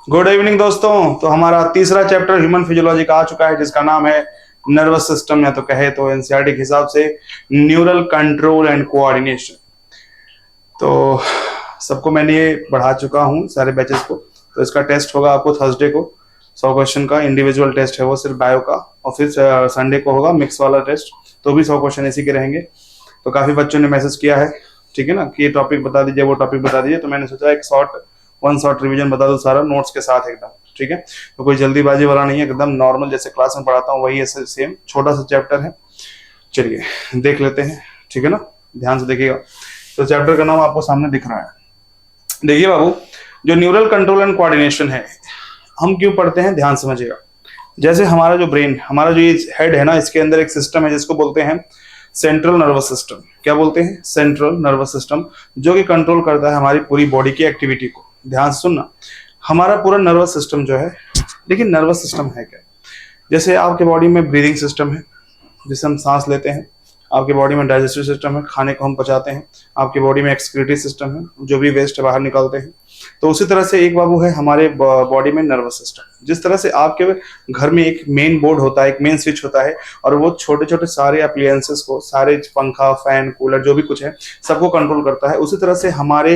Good evening दोस्तों। तो हमारा तीसरा चैप्टर ह्यूमन फिजियोलॉजी का आ चुका है, जिसका नाम है नर्वस सिस्टम, या तो कहे तो एनसीईआरटी के हिसाब से न्यूरल कंट्रोल एंड कोऑर्डिनेशन। तो सबको मैंने ये बढ़ा चुका हूँ सारे बैचेस को। तो इसका टेस्ट होगा आपको थर्सडे को 100 क्वेश्चन का इंडिविजुअल टेस्ट है वो, सिर्फ बायो का। और फिर संडे को होगा मिक्स वाला टेस्ट, तो भी 100 क्वेश्चन इसी के रहेंगे। तो काफी बच्चों ने मैसेज किया है, ठीक है ना, कि ये टॉपिक बता दीजिए, वो टॉपिक बता दीजिए। तो मैंने सोचा एक वन शॉर्ट रिवीजन बता दो सारा नोट्स के साथ एकदम, ठीक है। तो कोई जल्दीबाजी वाला नहीं है, एकदम नॉर्मल जैसे क्लास में पढ़ाता हूँ वही ऐसे सेम छोटा सा चैप्टर है। चलिए देख लेते हैं, ठीक है ना, ध्यान से देखिएगा। तो चैप्टर का नाम आपको सामने दिख रहा है। देखिए बाबू, जो न्यूरल कंट्रोल एंड कोऑर्डिनेशन है, हम क्यों पढ़ते हैं ध्यान समझिएगा। जैसे हमारा जो ब्रेन, हमारा जो ये हेड है ना, इसके अंदर एक सिस्टम है जिसको बोलते हैं सेंट्रल नर्वस सिस्टम। क्या बोलते हैं? सेंट्रल नर्वस सिस्टम, जो कि कंट्रोल करता है हमारी पूरी बॉडी की एक्टिविटी को। ध्यान से सुनना, हमारा पूरा नर्वस सिस्टम जो है, लेकिन नर्वस सिस्टम है क्या? जैसे आपके बॉडी में ब्रीदिंग सिस्टम है जिससे हम सांस लेते हैं, आपके बॉडी में डाइजेस्टिव सिस्टम है, खाने को हम पचाते हैं, आपकी बॉडी में एक्सक्रीटरी सिस्टम है, जो भी वेस्ट है बाहर निकालते हैं। तो उसी तरह से एक बाबू है हमारे बॉडी में नर्वस सिस्टम। जिस तरह से आपके घर में एक मेन बोर्ड होता है, एक मेन स्विच होता है, और वो छोटे छोटे सारे अप्लायंसेस को, सारे पंखा, फैन, कूलर, जो भी कुछ है, सबको कंट्रोल करता है। उसी तरह से हमारे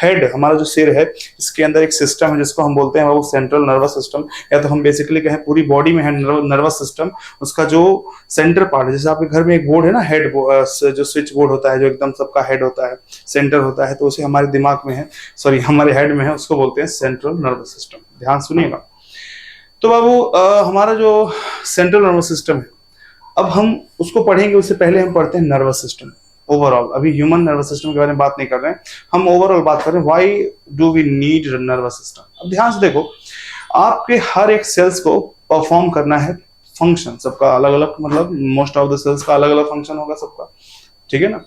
हेड, हमारा जो सिर है, इसके अंदर एक सिस्टम है जिसको हम बोलते हैं वो सेंट्रल नर्वस सिस्टम, या तो हम बेसिकली कहें पूरी बॉडी में है नर्वस सिस्टम। उसका जो सेंटर पार्ट है, जैसे आपके घर में एक बोर्ड है ना, हेड जो स्विच बोर्ड होता है, जो एकदम सबका हेड होता है, सेंटर होता है, तो उसे हमारे दिमाग में है, सॉरी हमारे हेड में है, उसको बोलते हैं सेंट्रल नर्वस सिस्टम। ध्यान सुनिएगा। तो बाबू हमारा जो सेंट्रल नर्वस सिस्टम है, अब हम उसको पढ़ेंगे उससे पहले हम पढ़ते हैं नर्वस सिस्टम ओवरऑल। अभी ह्यूमन नर्वस सिस्टम के बारे में बात नहीं कर रहे हैं, हम ओवरऑल बात कर रहे हैं, why do we need nervous system. अब ध्यान से देखो, आपके हर एक सेल्स को परफॉर्म करना है फंक्शन, सबका अलग अलग, मतलब मोस्ट ऑफ द सेल्स का अलग अलग फंक्शन होगा सबका, ठीक है ना।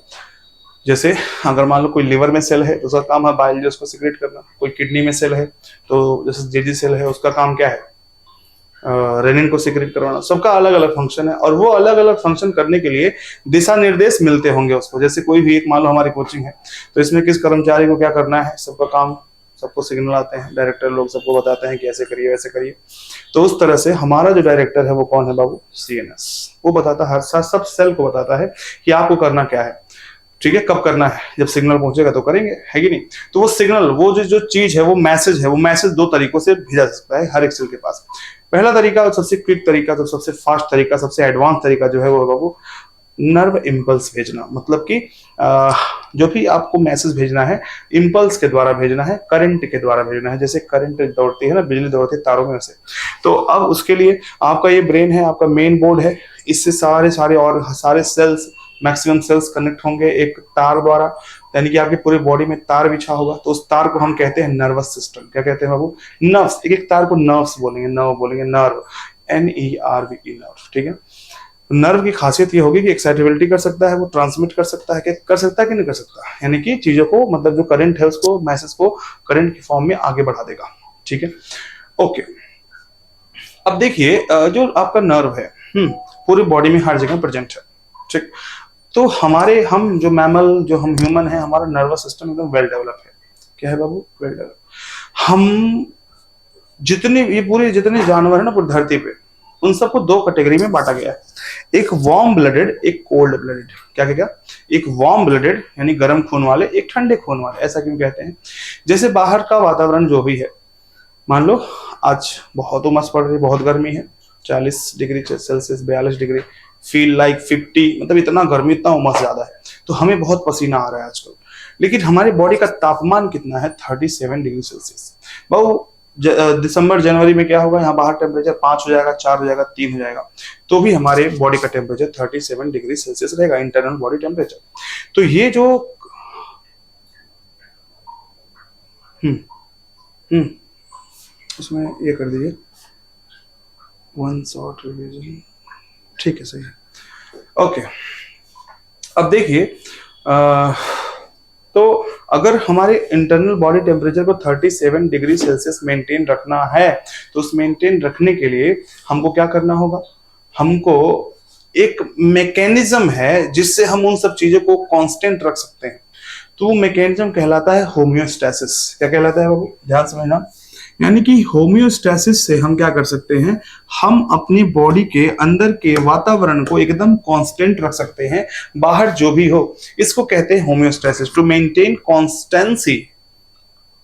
जैसे अगर मान लो कोई लिवर में सेल है तो उसका काम है बाइल उसको सिक्रेट करना, कोई किडनी में सेल है तो जैसे जेजी सेल है उसका काम क्या है, रेनिन को सिक्रेट करवाना। सबका अलग अलग फंक्शन है, और वो अलग अलग फंक्शन करने के लिए दिशा निर्देश मिलते होंगे उसको। जैसे कोई भी एक, मान लो हमारी कोचिंग है, तो इसमें किस कर्मचारी को क्या करना है, सबका काम, सबको सिग्नल आते हैं, डायरेक्टर लोग सबको बताते हैं कि ऐसे करिए वैसे करिए। तो उस तरह से हमारा जो डायरेक्टर है वो कौन है बाबू? सीएनएस। वो बताता है, हर सब सेल को बताता है कि आपको करना क्या है, ठीक है, कब करना है, जब सिग्नल पहुंचेगा तो करेंगे, है कि नहीं। तो वो सिग्नल, वो जो चीज है, वो मैसेज है, वो मैसेज दो तरीकों से भेजा जा सकता है हर एक सेल के पास। पहला तरीका और सबसे क्विक तरीका, तो सबसे फास्ट तरीका, सबसे एडवांस तरीका जो है वो बाबू नर्व इम्पल्स भेजना। मतलब कि जो भी आपको मैसेज भेजना है, इम्पल्स के द्वारा भेजना है, करंट के द्वारा भेजना है। जैसे करंट दौड़ती है ना, बिजली दौड़ती है तारों में से। तो अब उसके लिए आपका ये ब्रेन है, आपका मेन बोर्ड है, इससे सारे सारे और सारे सेल्स, मैक्सिमम सेल्स कनेक्ट होंगे एक तार द्वारा, यानी कि आपकी पूरी बॉडी में तार बिछा होगा। तो उस तार को हम कहते हैं नर्वस सिस्टम। क्या कहते हैं बाबू? नर्व्स। एक एक तार को नर्व्स बोलेंगे, नर्व बोलेंगे, नर्व, NERV, नर्व, ठीक है। नर्व की खासियत ये होगी कि एक्साइटेबिलिटी कर सकता है, वो ट्रांसमिट कर सकता है, कर सकता है कि नहीं कर सकता, यानी कि चीजों को, मतलब जो करंट है उसको, मैसेज को करंट की फॉर्म में आगे बढ़ा देगा, ठीक है। ओके, अब देखिए जो आपका नर्व है पूरी बॉडी में हर जगह प्रेजेंट है, ठीक। तो हमारे, हम जो मैमल, जो हम ह्यूमन है, हमारा नर्वस सिस्टम एकदम वेल डेवलप है। क्या है बाबू? Well develop. हम जितने, ये पूरे जितने जानवर है ना पूरी धरती पे, उन सबको दो कैटेगरी में बांटा गया है, एक वार्म ब्लडेड, एक कोल्ड ब्लडेड। क्या क्या क्या? एक वार्म ब्लडेड यानी गर्म खून वाले, एक ठंडे खून वाले। ऐसा क्यों कहते हैं? जैसे बाहर का वातावरण जो भी है, मान लो आज बहुत उमस पड़ रही, बहुत गर्मी है, 40 degree Celsius, 42 degree, feel like 50, मतलब इतना गर्मी, इतना उमस ज्यादा है, तो हमें बहुत पसीना आ रहा है आजकल। लेकिन हमारी बॉडी का तापमान कितना है? 37 डिग्री सेल्सियस। बहु दिसंबर जनवरी में क्या होगा, यहाँ बाहर टेम्परेचर 5 हो जाएगा, 4 हो जाएगा, 3 हो जाएगा, तो भी हमारे बॉडी का टेम्परेचर 37 डिग्री सेल्सियस रहेगा, इंटरनल बॉडी टेम्परेचर। तो ये जो हम्म हम्म उसमें ये कर दीजिए, वन शॉर्ट रिवीजन, ठीक है, सही है। ओके, अब देखिए तो अगर हमारे इंटरनल बॉडी टेम्परेचर को 37 डिग्री सेल्सियस मेंटेन रखना है, तो उस मेंटेन रखने के लिए हमको क्या करना होगा? हमको एक मैकेनिज्म है जिससे हम उन सब चीजों को कांस्टेंट रख सकते हैं। तो वो मैकेनिज्म कहलाता है होम्योस्टेसिस। क्या कहलाता है बाबू? ध्यान समझना, यानी कि होम्योस्टेसिस से हम क्या कर सकते हैं, हम अपनी बॉडी के अंदर के वातावरण को एकदम कांस्टेंट रख सकते हैं, बाहर जो भी हो। इसको कहते हैं homeostasis, to maintain constancy,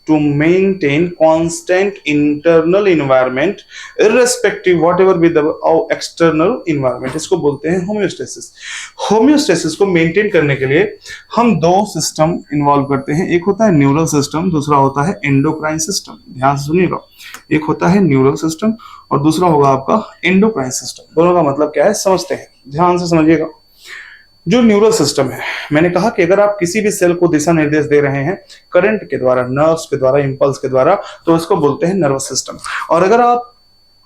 to maintain constant internal environment irrespective whatever with the external environment, इसको बोलते हैं होम्योस्टेसिस। होम्योस्टेसिस को मेंटेन करने के लिए हम दो सिस्टम इन्वॉल्व करते हैं, एक होता है न्यूरल सिस्टम, दूसरा होता है एंडोक्राइन सिस्टम। ध्यान से सुनिएगा, एक होता है न्यूरल सिस्टम और दूसरा होगा आपका एंडोक्राइन सिस्टम। दोनों का मतलब क्या है समझते हैं, ध्यान से समझिएगा। जो न्यूरल सिस्टम है, मैंने कहा कि अगर आप किसी भी सेल को दिशा निर्देश दे रहे हैं करंट के द्वारा, नर्व्स के द्वारा, इंपल्स के द्वारा, तो इसको बोलते हैं नर्वस सिस्टम। और अगर आप,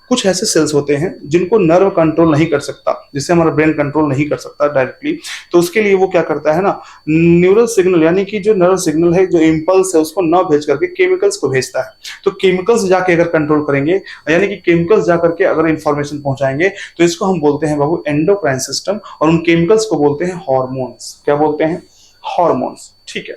कुछ ऐसे सेल्स होते हैं जिनको नर्व कंट्रोल नहीं कर सकता, जिससे हमारा ब्रेन कंट्रोल नहीं कर सकता डायरेक्टली, तो उसके लिए वो क्या करता है ना, न्यूरल सिग्नल यानी कि जो नर्व सिग्नल है, जो इंपल्स है, उसको न भेज करके केमिकल्स को भेजता है। तो केमिकल्स जाके अगर कंट्रोल करेंगे, यानी कि केमिकल्स जाकर के अगर इंफॉर्मेशन पहुंचाएंगे, तो इसको हम बोलते हैं बाबू एंडोक्राइन सिस्टम, और उन केमिकल्स को बोलते हैं हॉर्मोन्स। क्या बोलते हैं? हॉर्मोन्स। ठीक है,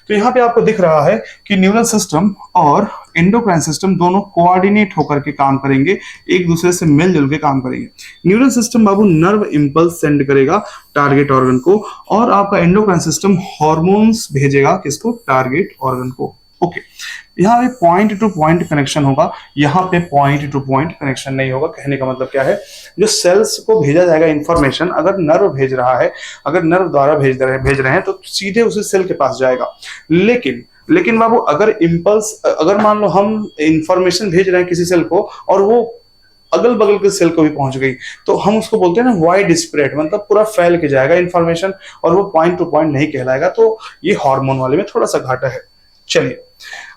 तो यहां पे आपको दिख रहा है कि न्यूरल सिस्टम और एंडोक्राइन सिस्टम दोनों कोऑर्डिनेट होकर के काम करेंगे, एक दूसरे से मिलजुल के काम करेंगे। न्यूरल सिस्टम बाबू नर्व इंपल्स सेंड करेगा टारगेट ऑर्गन को, और आपका एंडोक्राइन सिस्टम हॉर्मोन्स भेजेगा किसको? टारगेट ऑर्गन को। ओके, यहाँ पे पॉइंट टू पॉइंट कनेक्शन होगा, यहाँ पे पॉइंट टू पॉइंट कनेक्शन नहीं होगा। कहने का मतलब क्या है, जो सेल्स को भेजा जाएगा इंफॉर्मेशन, अगर नर्व भेज रहा है, अगर नर्व द्वारा भेज रहे हैं, तो सीधे उसी सेल के पास जाएगा। लेकिन बाबू अगर इंपल्स, अगर मान लो हम इंफॉर्मेशन भेज रहे हैं किसी सेल को और वो अगल बगल के सेल को भी पहुंच गई, तो हम उसको बोलते हैं ना वाइड स्प्रेड, मतलब पूरा फैल के जाएगा इंफॉर्मेशन, और वो पॉइंट टू पॉइंट नहीं कहलाएगा। तो ये हार्मोन वाले में थोड़ा सा घाटा है। चलिए,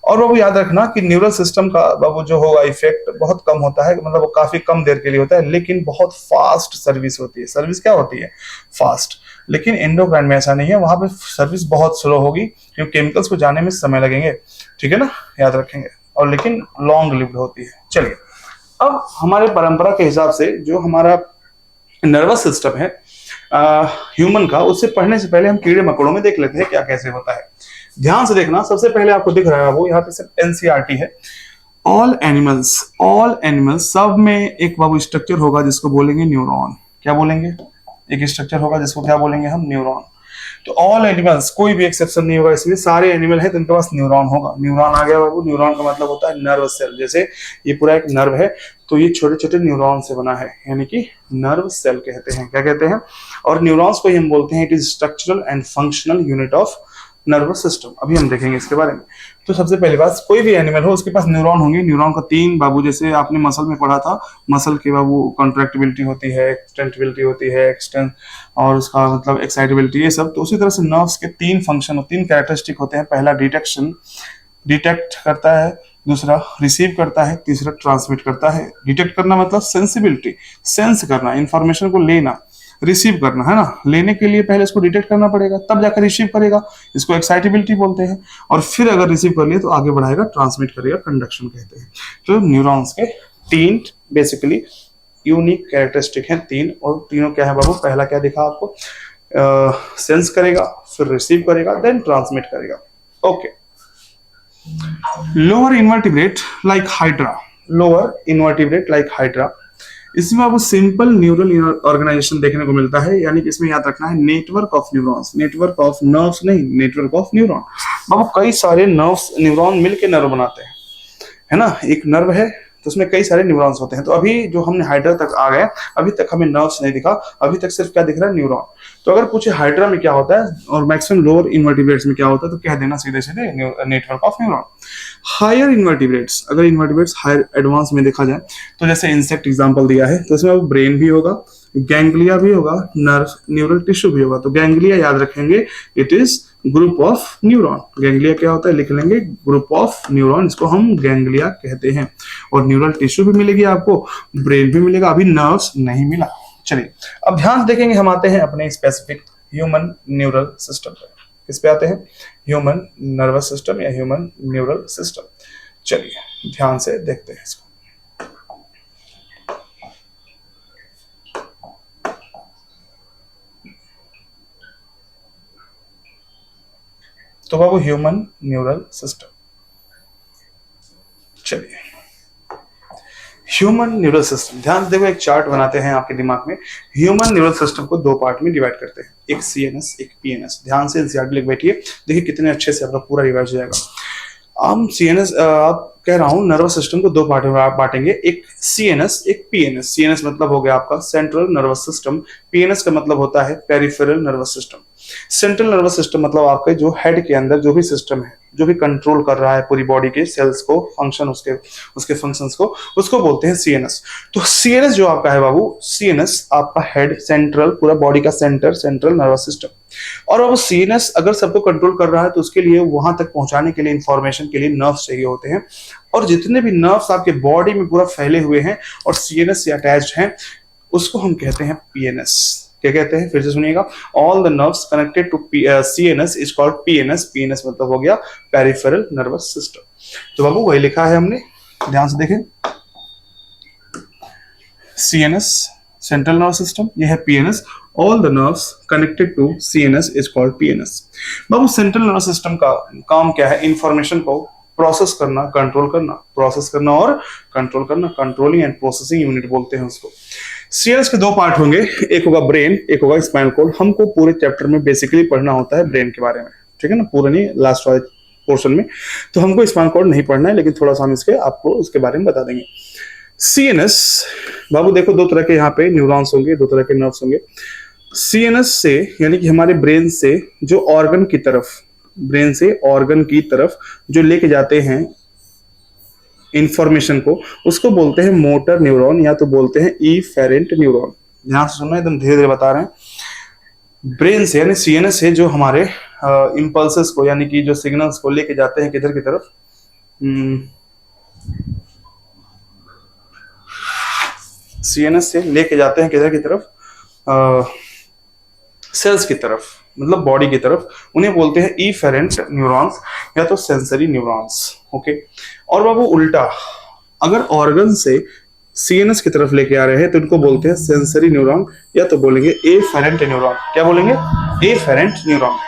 और बाबू याद रखना कि न्यूरल सिस्टम का बाबू जो होगा इफेक्ट बहुत कम होता है, मतलब वो काफी कम देर के लिए होता है, लेकिन बहुत फास्ट सर्विस होती है। सर्विस क्या होती है? फास्ट। लेकिन एंडोक्राइन में ऐसा नहीं है, वहां पे सर्विस बहुत स्लो होगी, क्योंकि केमिकल्स को जाने में समय लगेंगे। ठीक है ना, याद रखेंगे। और लेकिन लॉन्ग लिव्ड होती है। चलिए, अब हमारे परंपरा के हिसाब से जो हमारा नर्वस सिस्टम है ह्यूमन का, उससे पढ़ने से पहले हम कीड़े मकोड़ों में देख लेते हैं क्या कैसे होता है। ध्यान से देखना, सबसे पहले आपको दिख रहा है वो यहाँ पे सिर्फ एनसीईआरटी है। ऑल एनिमल्स सब में एक बाबू स्ट्रक्चर होगा जिसको बोलेंगे न्यूरॉन। क्या बोलेंगे? एक स्ट्रक्चर होगा जिसको क्या बोलेंगे हम? न्यूरॉन। तो ऑल एनिमल्स, कोई भी एक्सेप्शन नहीं होगा इसमें, सारे एनिमल हैं तो इनके पास न्यूरॉन होगा। न्यूरॉन आ गया बाबू, न्यूरॉन का मतलब होता है नर्व सेल। जैसे ये पूरा एक नर्व है, तो ये छोटे छोटे न्यूरॉन से बना है, यानी कि नर्व सेल कहते हैं। क्या कहते हैं? और न्यूरॉन्स को ही हम बोलते हैं it is structural and functional unit of nervous system. अभी हम देखेंगे इसके बारे में। तो सबसे पहली बात, कोई भी एनिमल हो उसके पास न्यूरॉन होंगे। न्यूरॉन का तीन बाबू, जैसे आपने मसल में पढ़ा था, मसल के बाबू कॉन्ट्रैक्टिबिलिटी होती है, एक्सटेंसिबिलिटी होती है, एक्सटेंस, और उसका मतलब एक्साइटेबिलिटी, ये सब। तो उसी तरह से नर्व्स के तीन फंक्शन, तीन कैरेक्टरिस्टिक होते हैं। पहला डिटेक्शन, डिटेक्ट करता है, दूसरा रिसीव करता है, तीसरा ट्रांसमिट करता है। डिटेक्ट करना मतलब सेंसिबिलिटी, सेंस करना, इंफॉर्मेशन को लेना। रिसीव करना है ना, लेने के लिए पहले इसको डिटेक्ट करना पड़ेगा, तब जाकर रिसीव करेगा, इसको एक्साइटेबिलिटी बोलते हैं। और फिर अगर रिसीव कर लिया तो आगे बढ़ाएगा, ट्रांसमिट करेगा, कंडक्शन कहते हैं। तो न्यूरॉन्स के तीन बेसिकली यूनिक कैरेक्टरिस्टिक हैं, तीन। और तीनों क्या है बाबू? पहला क्या दिखा आपको? सेंस करेगा, फिर रिसीव करेगा, देन ट्रांसमिट करेगा। Okay, lower invertebrate like hydra, lower invertebrate like hydra, इसमें आपको सिंपल न्यूरल ऑर्गेनाइजेशन देखने को मिलता है। यानी कि इसमें याद रखना है network of neurons, network of nerves नहीं, नेटवर्क ऑफ न्यूरॉन। बाबू कई सारे नर्व्स, न्यूरॉन मिलके नर्व बनाते हैं, है ना। एक नर्व है तो उसमें कई सारे न्यूरॉन्स होते हैं। तो अभी जो हमने हाइड्रा तक आ गए, अभी तक हमें नर्व्स नहीं दिखा, अभी तक सिर्फ क्या दिख रहा है? न्यूरॉन। तो अगर पूछे हाइड्रा में क्या होता है और मैक्सिमम लोअर इन्वर्टिब्रेट्स में क्या होता है, तो कह देना सीधे सीधे network of neuron. Higher invertebrates, अगर इन्वर्टिब्रेट्स हायर एडवांस में देखा जाए, तो जैसे इंसेक्ट एग्जांपल दिया है, तो इसमें ब्रेन भी होगा, गैंग्लिया भी होगा, नर्व न्यूरल टिश्यू भी होगा। तो गैंग्लिया याद रखेंगे, it is group of neuron. Ganglia क्या होता है? लिख लेंगे, ग्रुप ऑफ न्यूरॉन, इसको हम गैंग्लिया कहते हैं। और न्यूरल टिश्यू भी मिलेगी आपको, ब्रेन भी मिलेगा, अभी नर्व्स नहीं मिला। चलिए, अब ध्यान देखेंगे, हम आते हैं अपने स्पेसिफिक ह्यूमन न्यूरल सिस्टम पे। किस पे आते हैं? ह्यूमन नर्वस सिस्टम या ह्यूमन न्यूरल सिस्टम। चलिए ध्यान से देखते हैं इसको। तो बाबू ह्यूमन न्यूरल सिस्टम, चलिए ह्यूमन न्यूरल सिस्टम, ध्यान से देखो, एक चार्ट बनाते हैं आपके दिमाग में। ह्यूमन न्यूरल सिस्टम को दो पार्ट में डिवाइड करते हैं, एक सीएनएस, एक पीएनएस। ध्यान से एनसीईआरटी लिख बैठिए, देखिए कितने अच्छे से आपका पूरा रिवाइज हो जाएगा। हम सीएनएस, आप कह रहा हूं नर्वस सिस्टम को दो पार्ट में आप बांटेंगे, एक सीएनएस, एक पीएनएस। सीएनएस मतलब हो गया आपका सेंट्रल नर्वस सिस्टम, पीएनएस का मतलब होता है peripheral nervous system. Central nervous system मतलब आपके जो हेड के अंदर जो भी सिस्टम है, जो भी कंट्रोल कर रहा है पूरी बॉडी के सेल्स को, फंक्शन उसके उसके फंक्शंस को, उसको बोलते हैं सीएनएस। तो सीएनएस जो आपका है बाबू, सीएनएस आपका हेड, सेंट्रल, पूरा बॉडी का सेंटर, सेंट्रल नर्वस सिस्टम। और अब सीएनएस अगर सबको कंट्रोल कर रहा है तो उसके लिए वहां तक पहुंचाने के लिए, इंफॉर्मेशन के लिए नर्व्स चाहिए होते हैं। और जितने भी नर्व्स आपके बॉडी में पूरा फैले हुए हैं और सीएनएस से अटैच्ड हैं, उसको हम कहते हैं पीएनएस। क्या कहते हैं, फिर से सुनिएगा। All the nerves connected to CNS is called PNS. PNS मतलब हो गया पेरिफेरल नर्वस सिस्टम। तो बाबू वही लिखा है हमने, ध्यान से देखें। सीएनएस सेंट्रल नर्वस सिस्टम, ये है PNS. All the nerves connected to CNS is called PNS. बाबू सेंट्रल नर्वस सिस्टम का काम क्या है, इंफॉर्मेशन को प्रोसेस करना, कंट्रोल करना, प्रोसेस करना और कंट्रोल करना, कंट्रोलिंग एंड प्रोसेसिंग यूनिट बोलते हैं उसको। सीएनएस के दो पार्ट होंगे, एक होगा ब्रेन, एक होगा स्पाइनल कॉर्ड। हमको पूरे चैप्टर में बेसिकली पढ़ना होता है ब्रेन के बारे में, ठीक है ना, पूरा नहीं, लास्ट वाले पोर्शन में। तो हमको स्पाइनल कॉर्ड नहीं पढ़ना है, लेकिन थोड़ा सा हम इसके आपको उसके बारे में बता देंगे। सीएनएस बाबू देखो, दो तरह के यहाँ पे न्यूरॉन्स होंगे, दो तरह के नर्व्स होंगे। सीएनएस से यानी कि हमारे ब्रेन से जो ऑर्गन की तरफ, ब्रेन से ऑर्गन की तरफ जो लेके जाते हैं इंफॉर्मेशन को, उसको बोलते हैं मोटर न्यूरॉन, या तो बोलते हैं इफेरेंट न्यूरॉन। ध्यान से सुनना, एकदम धीरे धीरे बता रहे हैं। ब्रेन से यानी सीएनएस से जो हमारे इंपल्सेस को, यानी कि जो सिग्नल्स को लेके जाते हैं किधर की तरफ, सीएनएस से लेके जाते हैं किधर की तरफ, सेल्स की तरफ, मतलब बॉडी की तरफ, उन्हें बोलते हैं इफेरेंट न्यूरॉन्स या तो सेंसरी न्यूरॉन्स। ओके। और बाबू उल्टा, अगर ऑर्गन से सीएनएस की तरफ लेके आ रहे हैं तो इनको बोलते हैं सेंसरी न्यूरॉन, या तो बोलेंगे एफेरेंट न्यूरॉन। क्या बोलेंगे, एफेरेंट न्यूरॉन।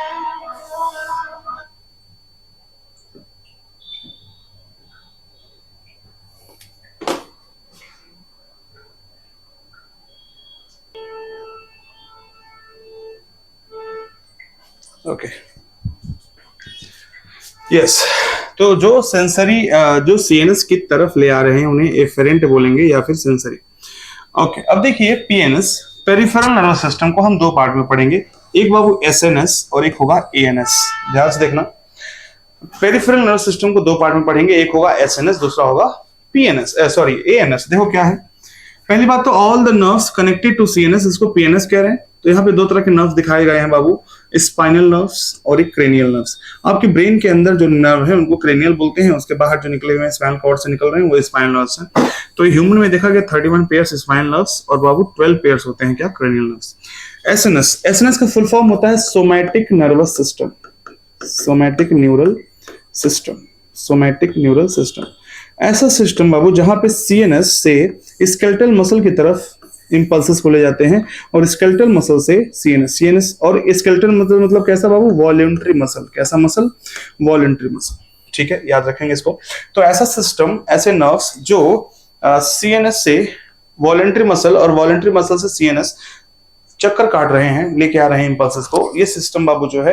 Okay, yes. तो जो सेंसरी, जो सीएनएस की तरफ ले आ रहे हैं उन्हें एफेरेंट बोलेंगे या फिर सेंसरी। ओके, अब देखिए पीएनएस, पेरिफेरल नर्वस सिस्टम को हम दो पार्ट में पढ़ेंगे, एक बाबू एसएनएस और एक होगा एएनएस। ध्यान से देखना, पेरिफेरल नर्वस सिस्टम को दो पार्ट में पढ़ेंगे, एक होगा एसएनएस, दूसरा होगा पीएनएस, सॉरी एएनएस। देखो क्या है, पहली बात तो all the nerves connected to CNS, इसको पीएनएस कह रहे हैं। तो यहाँ पे दो तरह के नर्व्स दिखाए गए हैं बाबू, स्पाइनल नर्व्स और एक क्रेनियल नर्व्स। आपके ब्रेन के अंदर जो नर्व है उनको क्रेनियल बोलते हैं, उसके बाहर जो निकले हुए हैं स्पाइनल कॉर्ड से निकल रहे हैं वो स्पाइनल नर्व्स हैं। तो ह्यूमन में देखा गया 31 पेयर्स स्पाइनल नर्व्स और बाबू 12 पेयर्स होते हैं क्या, क्रेनियल नर्व्स। एसएनएस, एसएनएस का फुल फॉर्म होता है somatic nervous system, somatic neural system, somatic neural system. ऐसा सिस्टम बाबू जहां पे सीएनएस से स्केलेटल मसल की तरफ इंपल्सेस को ले जाते हैं और स्केलेटल मसल से सीएनएस, सीएनएस और स्केलेटल मसल मतलब कैसा बाबू, वॉलंटरी मसल। कैसा मसल, वॉलंटरी मसल, ठीक है, याद रखेंगे इसको। तो ऐसा सिस्टम, ऐसे नर्व्स जो सीएनएस से वॉलंटरी मसल और वॉलंटरी मसल से सीएनएस चक्कर काट रहे हैं, लेके आ रहे हैं इंपल्सेस को, ये सिस्टम बाबू जो है,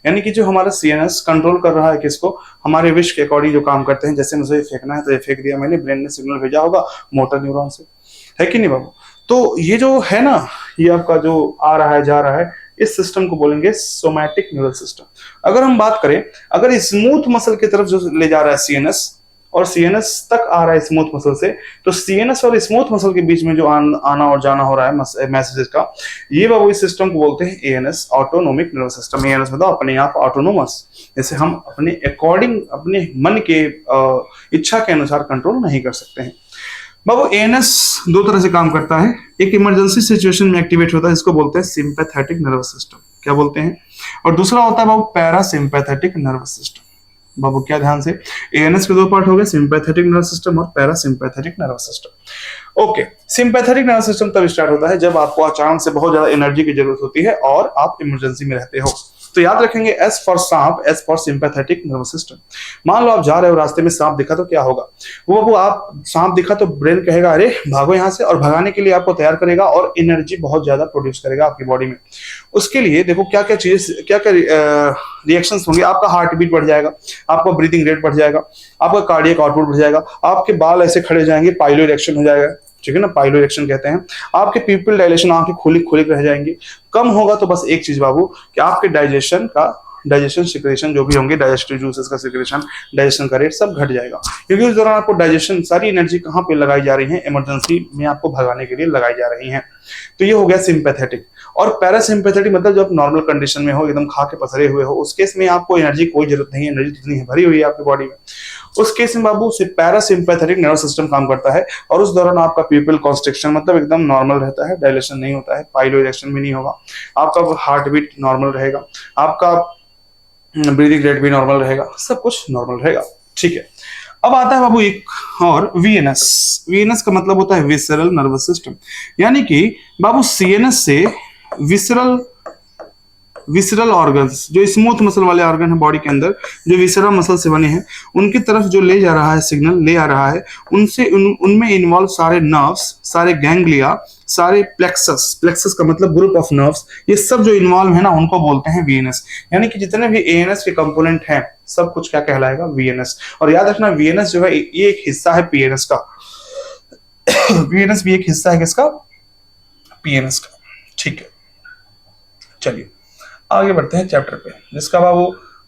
यानी कि जो हमारा सीएनएस कंट्रोल कर रहा है किसको, हमारे विश के अकॉर्डिंग जो काम करते हैं। जैसे मुझे फेंकना है तो ये फेंक दिया मैंने, ब्रेन ने सिग्नल भेजा होगा मोटर न्यूरॉन से, है कि नहीं बाबू। तो ये जो है ना, ये आपका जो आ रहा है जा रहा है, इस सिस्टम को बोलेंगे सोमैटिक न्यूरल सिस्टम। अगर हम बात करें, अगर स्मूथ मसल की तरफ जो ले जा रहा है सीएनएस और सीएनएस तक आ रहा है स्मूथ मसल से, तो सीएनएस और स्मूथ मसल के बीच में जो आना और जाना हो रहा है मैसेजेस का, ये बाबू इस सिस्टम को बोलते हैं ANS, autonomic nervous system. ANS मतलब अपने आप ऑटोनोमस, जैसे हम अपने अकॉर्डिंग, अपने मन के इच्छा के अनुसार कंट्रोल नहीं कर सकते हैं। बाबू एएनएस दो तरह से काम करता है, एक इमरजेंसी सिचुएशन में एक्टिवेट होता है, इसको बोलते हैं सिंपैथेटिक नर्वस सिस्टम। क्या बोलते हैं, और दूसरा होता है बाबू पैरासिम्पैथेटिक नर्वस सिस्टम। बाबू क्या, ध्यान से, एएनएस के दो पार्ट हो गए, सिंपैथेटिक नर्वस सिस्टम और parasympathetic nervous system. Okay, sympathetic nervous system तब स्टार्ट होता है जब आपको अचानक से बहुत ज्यादा एनर्जी की जरूरत होती है और आप इमरजेंसी में रहते हो। तो याद रखेंगे एस फॉर सांप, S for sympathetic nervous system. मान लो आप जा रहे हो, रास्ते में सांप दिखा तो क्या होगा, वो आप सांप दिखा तो ब्रेन कहेगा अरे भागो यहाँ से, और भगाने के लिए आपको तैयार करेगा और एनर्जी बहुत ज्यादा प्रोड्यूस करेगा आपकी बॉडी में। उसके लिए देखो क्या क्या चीज, क्या क्या रिएक्शंस होंगे। आपका हार्ट बीट बढ़ जाएगा, आपका ब्रीथिंग रेट बढ़ जाएगा, आपका कार्डियक आउटपुट बढ़ जाएगा, आपके बाल ऐसे खड़े हो जाएंगे, पाइलो इरेक्शन हो जाएगा, ठीक है ना, पाइलो इरेक्शन कहते हैं। आपके पिupil डायलेशन, आंखें खुली खुली रह जाएंगी। कम होगा तो बस एक चीज बाबू कि आपके डाइजेशन सिक्रेशन जो भी होंगे, डाइजेस्टिव जूसेस का सिक्रेशन, डाइजेशन का रेट सब घट जाएगा, क्योंकि उस दौरान आपको डाइजेशन, सारी एनर्जी कहाँ पे लगाई जा रही है, इमरजेंसी में आपको भगाने के लिए लगाई जा रही है। तो ये हो गया सिंपैथेटिक। और पैरासिम्पैथेटिक मतलब जब नॉर्मल कंडीशन में हो, एकदम खा के पसरे हुए हो, उस केस में आपको एनर्जी कोई जरूरत नहीं है, एनर्जी जितनी है भरी हुई है आपकी बॉडी में, उस केस में बाबू पैरासिम्पैथेटिक नर्वस सिस्टम काम करता है। और उस दौरान आपका पिupil कॉन्स्ट्रिक्शन मतलब एकदम नॉर्मल रहता है, डायलेशन नहीं होता है, पाइलो इरेक्शन भी नहीं होगा, आपका हार्ट बीट नॉर्मल रहेगा, आपका ब्रीदिंग रेट भी नॉर्मल रहेगा, सब कुछ नॉर्मल रहेगा, ठीक है। अब आता है बाबू एक और वीएनएस। वीएनएस का मतलब होता है विसरल नर्वस सिस्टम, यानी कि बाबू सीएनएस से विसरल ऑर्गन्स, जो स्मूथ मसल वाले ऑर्गन है बॉडी के अंदर, जो विसरल मसल से बने हैं, उनकी तरफ जो ले जा रहा है सिग्नल, ले आ रहा है, उनसे उनमें इन्वॉल्व सारे नर्व्स, सारे गैंग्लिया, सारे प्लेक्सस का मतलब ग्रुप ऑफ नर्व्स, ये सब जो इन्वॉल्व है ना, उनको बोलते हैं वीएनएस। यानी कि जितने भी एएनएस के कंपोनेंट हैं सब कुछ क्या कहलाएगा, वीएनएस। और याद रखना वीएनएस जो है ये एक हिस्सा है पीएनएस का। वीएनएस भी एक हिस्सा है किसका, पीएनएस का, ठीक है। चलिए आगे बढ़ते हैं चैप्टर पे, जिसका बाबू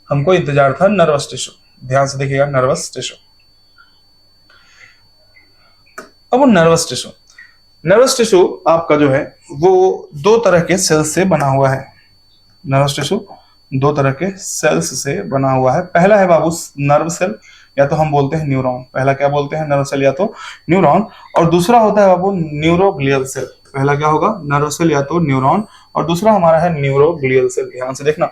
हमको इंतजार था, नर्वस टिश्यू। ध्यान से देखिएगा, नर्वस टिश्यू। अब वो नर्वस टिश्यू आपका जो है वो दो तरह के सेल्स से बना हुआ है। नर्वस टिश्यू दो तरह के सेल्स से बना हुआ है। पहला है बाबू नर्व सेल, या तो हम बोलते हैं न्यूरॉन। पहला क्या बोलते हैं, नर्व सेल या तो न्यूरॉन। और दूसरा होता है बाबू न्यूरोग्लियल सेल। पहला क्या होगा, नर्व सेल या तो न्यूरॉन, और दूसरा हमारा है न्यूरोग्लियल सेल। ध्यान से देखना,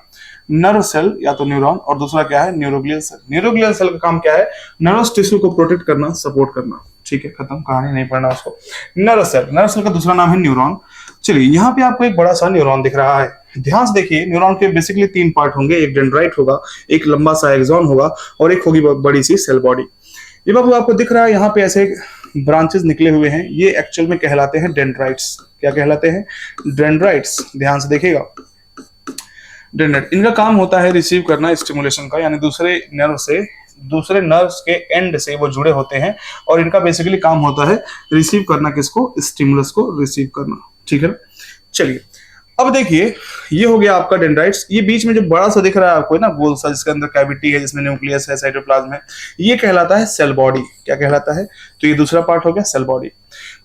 नर्व सेल या तो न्यूरॉन, और दूसरा क्या है, न्यूरोग्लियल सेल। न्यूरोग्लियल सेल का काम क्या है, नर्वस टिश्यू को प्रोटेक्ट करना, सपोर्ट करना, ठीक है, खत्म, कहानी नहीं पढ़ना उसको। नर्व सेल का दूसरा नाम है न्यूरॉन। चलिए यहाँ पे आपको एक बड़ा सा न्यूरॉन दिख रहा है, ध्यान से देखिए। न्यूरॉन के बेसिकली तीन पार्ट होंगे, एक डेंड्राइट होगा, एक लंबा सा एक्सॉन होगा, और एक होगी बड़ी सी सेल बॉडी। ये बाबू आपको दिख रहा है यहाँ पे ऐसे ब्रांचेस निकले हुए हैं, ये एक्चुअल में कहलाते हैं डेंड्राइट्स। क्या कहलाते हैं, डेंड्राइट्स। ध्यान से देखिएगा, डेंड्राइट, इनका काम होता है रिसीव करना स्टिमुलेशन का, यानी दूसरे नर्व्स के एंड से वो जुड़े होते हैं, और इनका बेसिकली काम होता है रिसीव करना, किसको, स्टिमुलस को रिसीव करना, ठीक है। चलिए अब देखिए, ये हो गया आपका डेंड्राइट्स। ये बीच में जो बड़ा सा दिख रहा है आपको ना, गोल सा, जिसके अंदर कैविटी है, जिसमें न्यूक्लियस है, साइटोप्लाज्म है, ये कहलाता है सेल बॉडी। क्या कहलाता है, तो ये दूसरा पार्ट हो गया सेल बॉडी।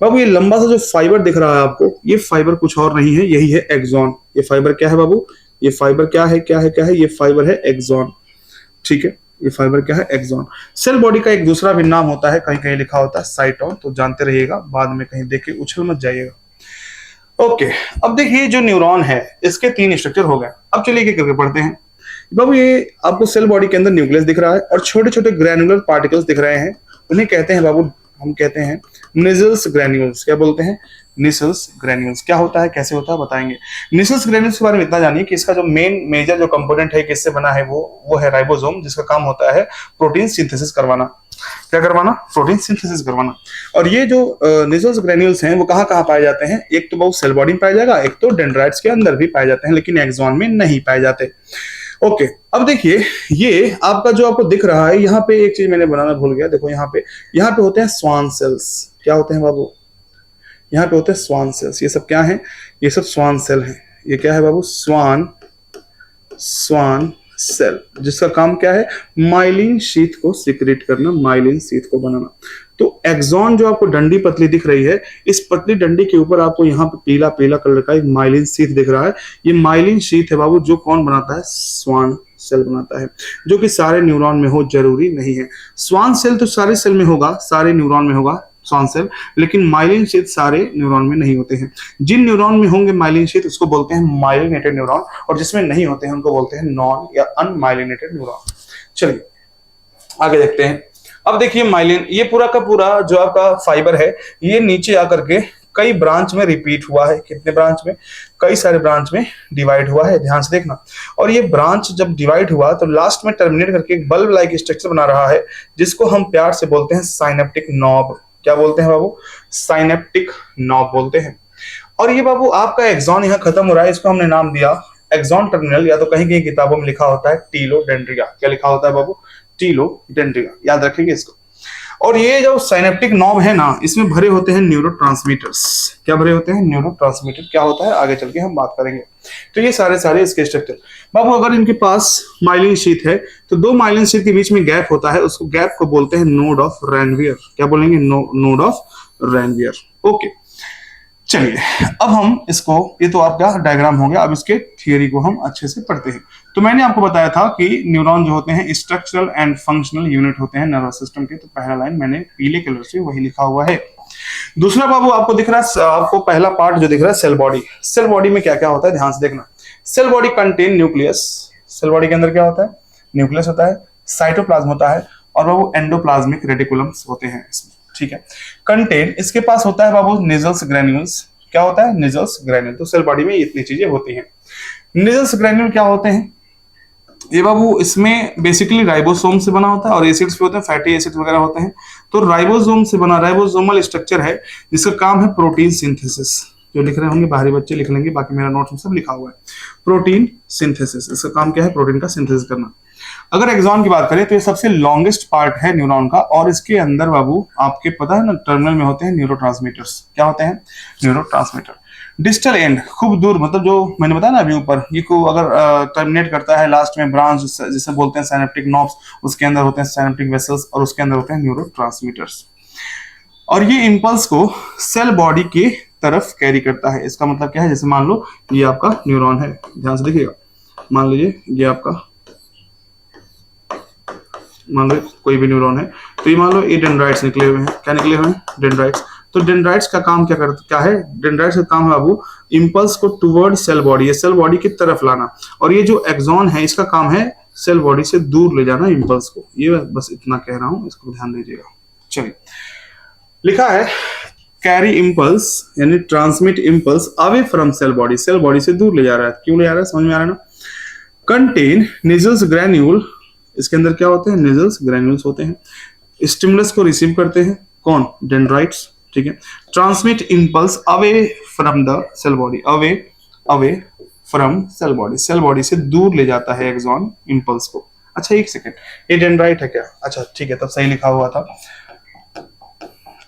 बाबू ये लंबा सा जो फाइबर दिख रहा है आपको, ये फाइबर कुछ और नहीं है, यही है एक्सॉन। ये फाइबर क्या है बाबू, ये फाइबर क्या है, ये फाइबर है एक्सॉन, ठीक है। ये फाइबर क्या है, एक्सॉन। सेल बॉडी का एक दूसरा भी नाम होता है, कहीं कहीं लिखा होता है साइटोन, तो जानते रहिएगा, बाद में कहीं देख के उछल मत जाइएगा। ओके, अब देखिए जो न्यूरॉन है इसके तीन स्ट्रक्चर हो गए। अब चलिए क्या करके पढ़ते हैं बाबू। ये आपको सेल बॉडी के अंदर न्यूक्लियस दिख रहा है, और छोटे छोटे ग्रैनुलर पार्टिकल्स दिख रहे हैं, उन्हें कहते हैं बाबू, हम कहते हैं निसल्स ग्रैन्यूल्स। क्या बोलते हैं, निसल्स ग्रैन्यूल्स। क्या होता है, कैसे होता है, बताएंगे। निसल्स ग्रैन्यूल्स के बारे में इतना जानिए कि इसका जो मेजर जो कंपोनेंट है, किससे बना है, वो है राइबोसोम, जिसका काम होता है प्रोटीन सिंथेसिस करवाना। क्या करवाना, प्रोटीन सिंथेसिस करवाना। और ये जो निसल्स ग्रैन्यूल्स हैं वो कहाँ कहाँ पाए जाते हैं, एक तो बहुत सेल बॉडी में पाया जाएगा, एक तो डेंड्राइट्स के अंदर भी पाए जाते हैं, लेकिन एक्सॉन में नहीं पाए जाते। ओके, अब देखिए ये आपका जो आपको दिख रहा है, यहाँ पे एक चीज मैंने बनाना भूल गया, देखो यहाँ पे होते हैं स्वान सेल्स। क्या होते हैं बाबू, यहाँ पे होते हैं स्वान सेल्स। ये सब क्या है, ये सब स्वान सेल हैं। ये क्या है बाबू, स्वान सेल, जिसका काम क्या है, माइलिन शीथ को सिक्रेट करना, माइलिन शीथ को बनाना। तो एक्सॉन जो आपको डंडी पतली दिख रही है, इस पतली डंडी के ऊपर आपको यहाँ पे पीला पीला कलर का एक माइलिन शीथ दिख रहा है। ये माइलिन शीथ है बाबू, जो कौन बनाता है, स्वान सेल बनाता है, जो कि सारे न्यूरॉन में हो जरूरी नहीं है। स्वान सेल तो सारे सेल में होगा, सारे न्यूरॉन में होगा स्वान सेल, लेकिन माइलिन शीथ सारे न्यूरॉन में नहीं होते हैं। जिन न्यूरॉन में होंगे माइलिन शीथ उसको बोलते हैं माइलिनेटेड न्यूरॉन, और जिसमें नहीं होते हैं उनको बोलते हैं नॉन या अनमाइलिनेटेड न्यूरॉन। चलिए आगे देखते हैं। अब देखिए माइलिन, ये पूरा का पूरा जो आपका फाइबर है, ये नीचे आकर के कई ब्रांच में रिपीट हुआ है। कितने ब्रांच में? कई सारे ब्रांच में डिवाइड हुआ है, ध्यान से देखना। और ये ब्रांच जब डिवाइड हुआ तो लास्ट में टर्मिनेट करके एक बल्ब लाइक स्ट्रक्चर बना रहा है, जिसको हम प्यार से बोलते हैं साइनेप्टिक नॉब। क्या बोलते हैं बाबू? साइनेप्टिक नॉब बोलते हैं। और ये बाबू आपका एक्सॉन यहाँ खत्म हो रहा है, इसको हमने नाम दिया एक्सॉन टर्मिनल, या तो कहीं कहीं किताबों में लिखा होता है टीलोडेंड्रिया। क्या लिखा होता है बाबू? टीलोडेंड्रिया, याद रखेंगे इसको। और ये जो साइनेप्टिक नॉब है ना, इसमें भरे होते हैं न्यूरोट्रांसमीटर्स। क्या भरे होते हैं? न्यूरोट्रांसमीटर। क्या होता है आगे चल के हम बात करेंगे। तो ये सारे इसके स्ट्रक्चर। बाबू अगर इनके पास माइलिन शीथ है तो दो माइलिन शीथ के बीच में गैप होता है, उसको गैप को बोलते हैं नोड ऑफ रैनवियर। क्या बोलेंगे? Node of Ranvier. ओके, चलिए अब हम इसको, ये तो आपका डायग्राम हो गया, अब इसके थियरी को हम अच्छे से पढ़ते हैं। तो मैंने आपको बताया था कि न्यूरॉन जो होते हैं स्ट्रक्चरल एंड फंक्शनल यूनिट होते हैं नर्वस सिस्टम के। तो पहला लाइन मैंने पीले कलर से वही लिखा हुआ है। दूसरा बाबू आपको दिख रहा है, आपको पहला पार्ट जो दिख रहा है सेल बॉडी। सेल बॉडी में क्या क्या होता है ध्यान से देखना। Cell body contain nucleus. Cell body के अंदर क्या होता है? न्यूक्लियस होता है, साइटोप्लाज्म होता है, और वो एंडोप्लाज्मिक रेटिकुलम्स होते हैं इसमें। ठीक है। कंटेन, इसके पास होता है बाबू निजल्स ग्रैन्यूल्स। क्या होता है? निजल्स ग्रैन्यूल। तो सेल बॉडी में इतनी चीजें होती हैं। निजल्स ग्रैन्यूल क्या होते हैं? ये बाबू इसमें बेसिकली राइबोसोम से बना होता है और एसिड्स भी होते हैं, फैटी एसिड्स वगैरह होते हैं। तो राइबोसोम से बना राइबोसोमल स्ट्रक्चर है जिसका काम है प्रोटीन सिंथेसिस। जो लिख रहे होंगे बाहरी बच्चे लिख लेंगे, बाकी मेरा नोट्स में सब लिखा हुआ है। प्रोटीन सिंथेसिस, इसका काम क्या है? प्रोटीन का सिंथेसिस करना। अगर एक्सॉन की बात करें तो ये सबसे लॉन्गेस्ट पार्ट है न्यूरॉन का, और इसके अंदर बाबू आपके पता है ना टर्मिनल में होते हैं न्यूरोट्रांसमीटर्स। क्या होते हैं? न्यूरोट्रांसमीटर। डिस्टल एंड, खूब दूर, मतलब जो मैंने बताया ना अभी ऊपर, ये को अगर टर्मिनेट करता है लास्ट में ब्रांच जिसे बोलते हैं साइनेप्टिक नॉब्स, उसके अंदर होते हैं साइनेप्टिक वेसल्स और उसके अंदर होते हैं न्यूरोट्रांसमीटर्स। और ये इंपल्स को सेल बॉडी की तरफ कैरी करता है। इसका मतलब क्या है? जैसे मान लो ये आपका न्यूरॉन है, ध्यान से देखिएगा। मान लीजिए ये आपका, मान लो कोई भी न्यूरॉन है, तो ये मान लो ये डेंड्राइट्स निकले हुए हैं। क्या निकले हुए हैं? डेंड्राइट्स। तो डेंड्राइट्स का काम क्या है? डेंड्राइट्स का काम है बाबू इंपल्स को टुवर्ड सेल बॉडी, ये सेल बॉडी की तरफ लाना। और ये जो एक्सॉन है इसका काम है सेल बॉडी से दूर ले जाना इंपल्स को। ये बस इतना कह रहा हूं, इसको ध्यान दीजिएगा। चलिए, लिखा है कैरी इंपल्स यानी transmit impulse away from cell body, cell body से दूर ले जा रहा है। क्यों ले जा रहा है? समझ में आ रहा है ना। कंटेन निजल्स ग्रैन्यूल, इसके अंदर क्या होते हैं? निजल्स ग्रैन्यूल्स होते हैं। स्टिमुलस को रिसीव करते हैं कौन? डेंड्राइट्स। ठीक है। Transmit impulse away from the cell body, away from cell body, cell body से दूर ले जाता है एक्सॉन इंपल्स को। अच्छा एक सेकेंड, ये डेंड्राइट है क्या? अच्छा ठीक है, तब सही लिखा हुआ था।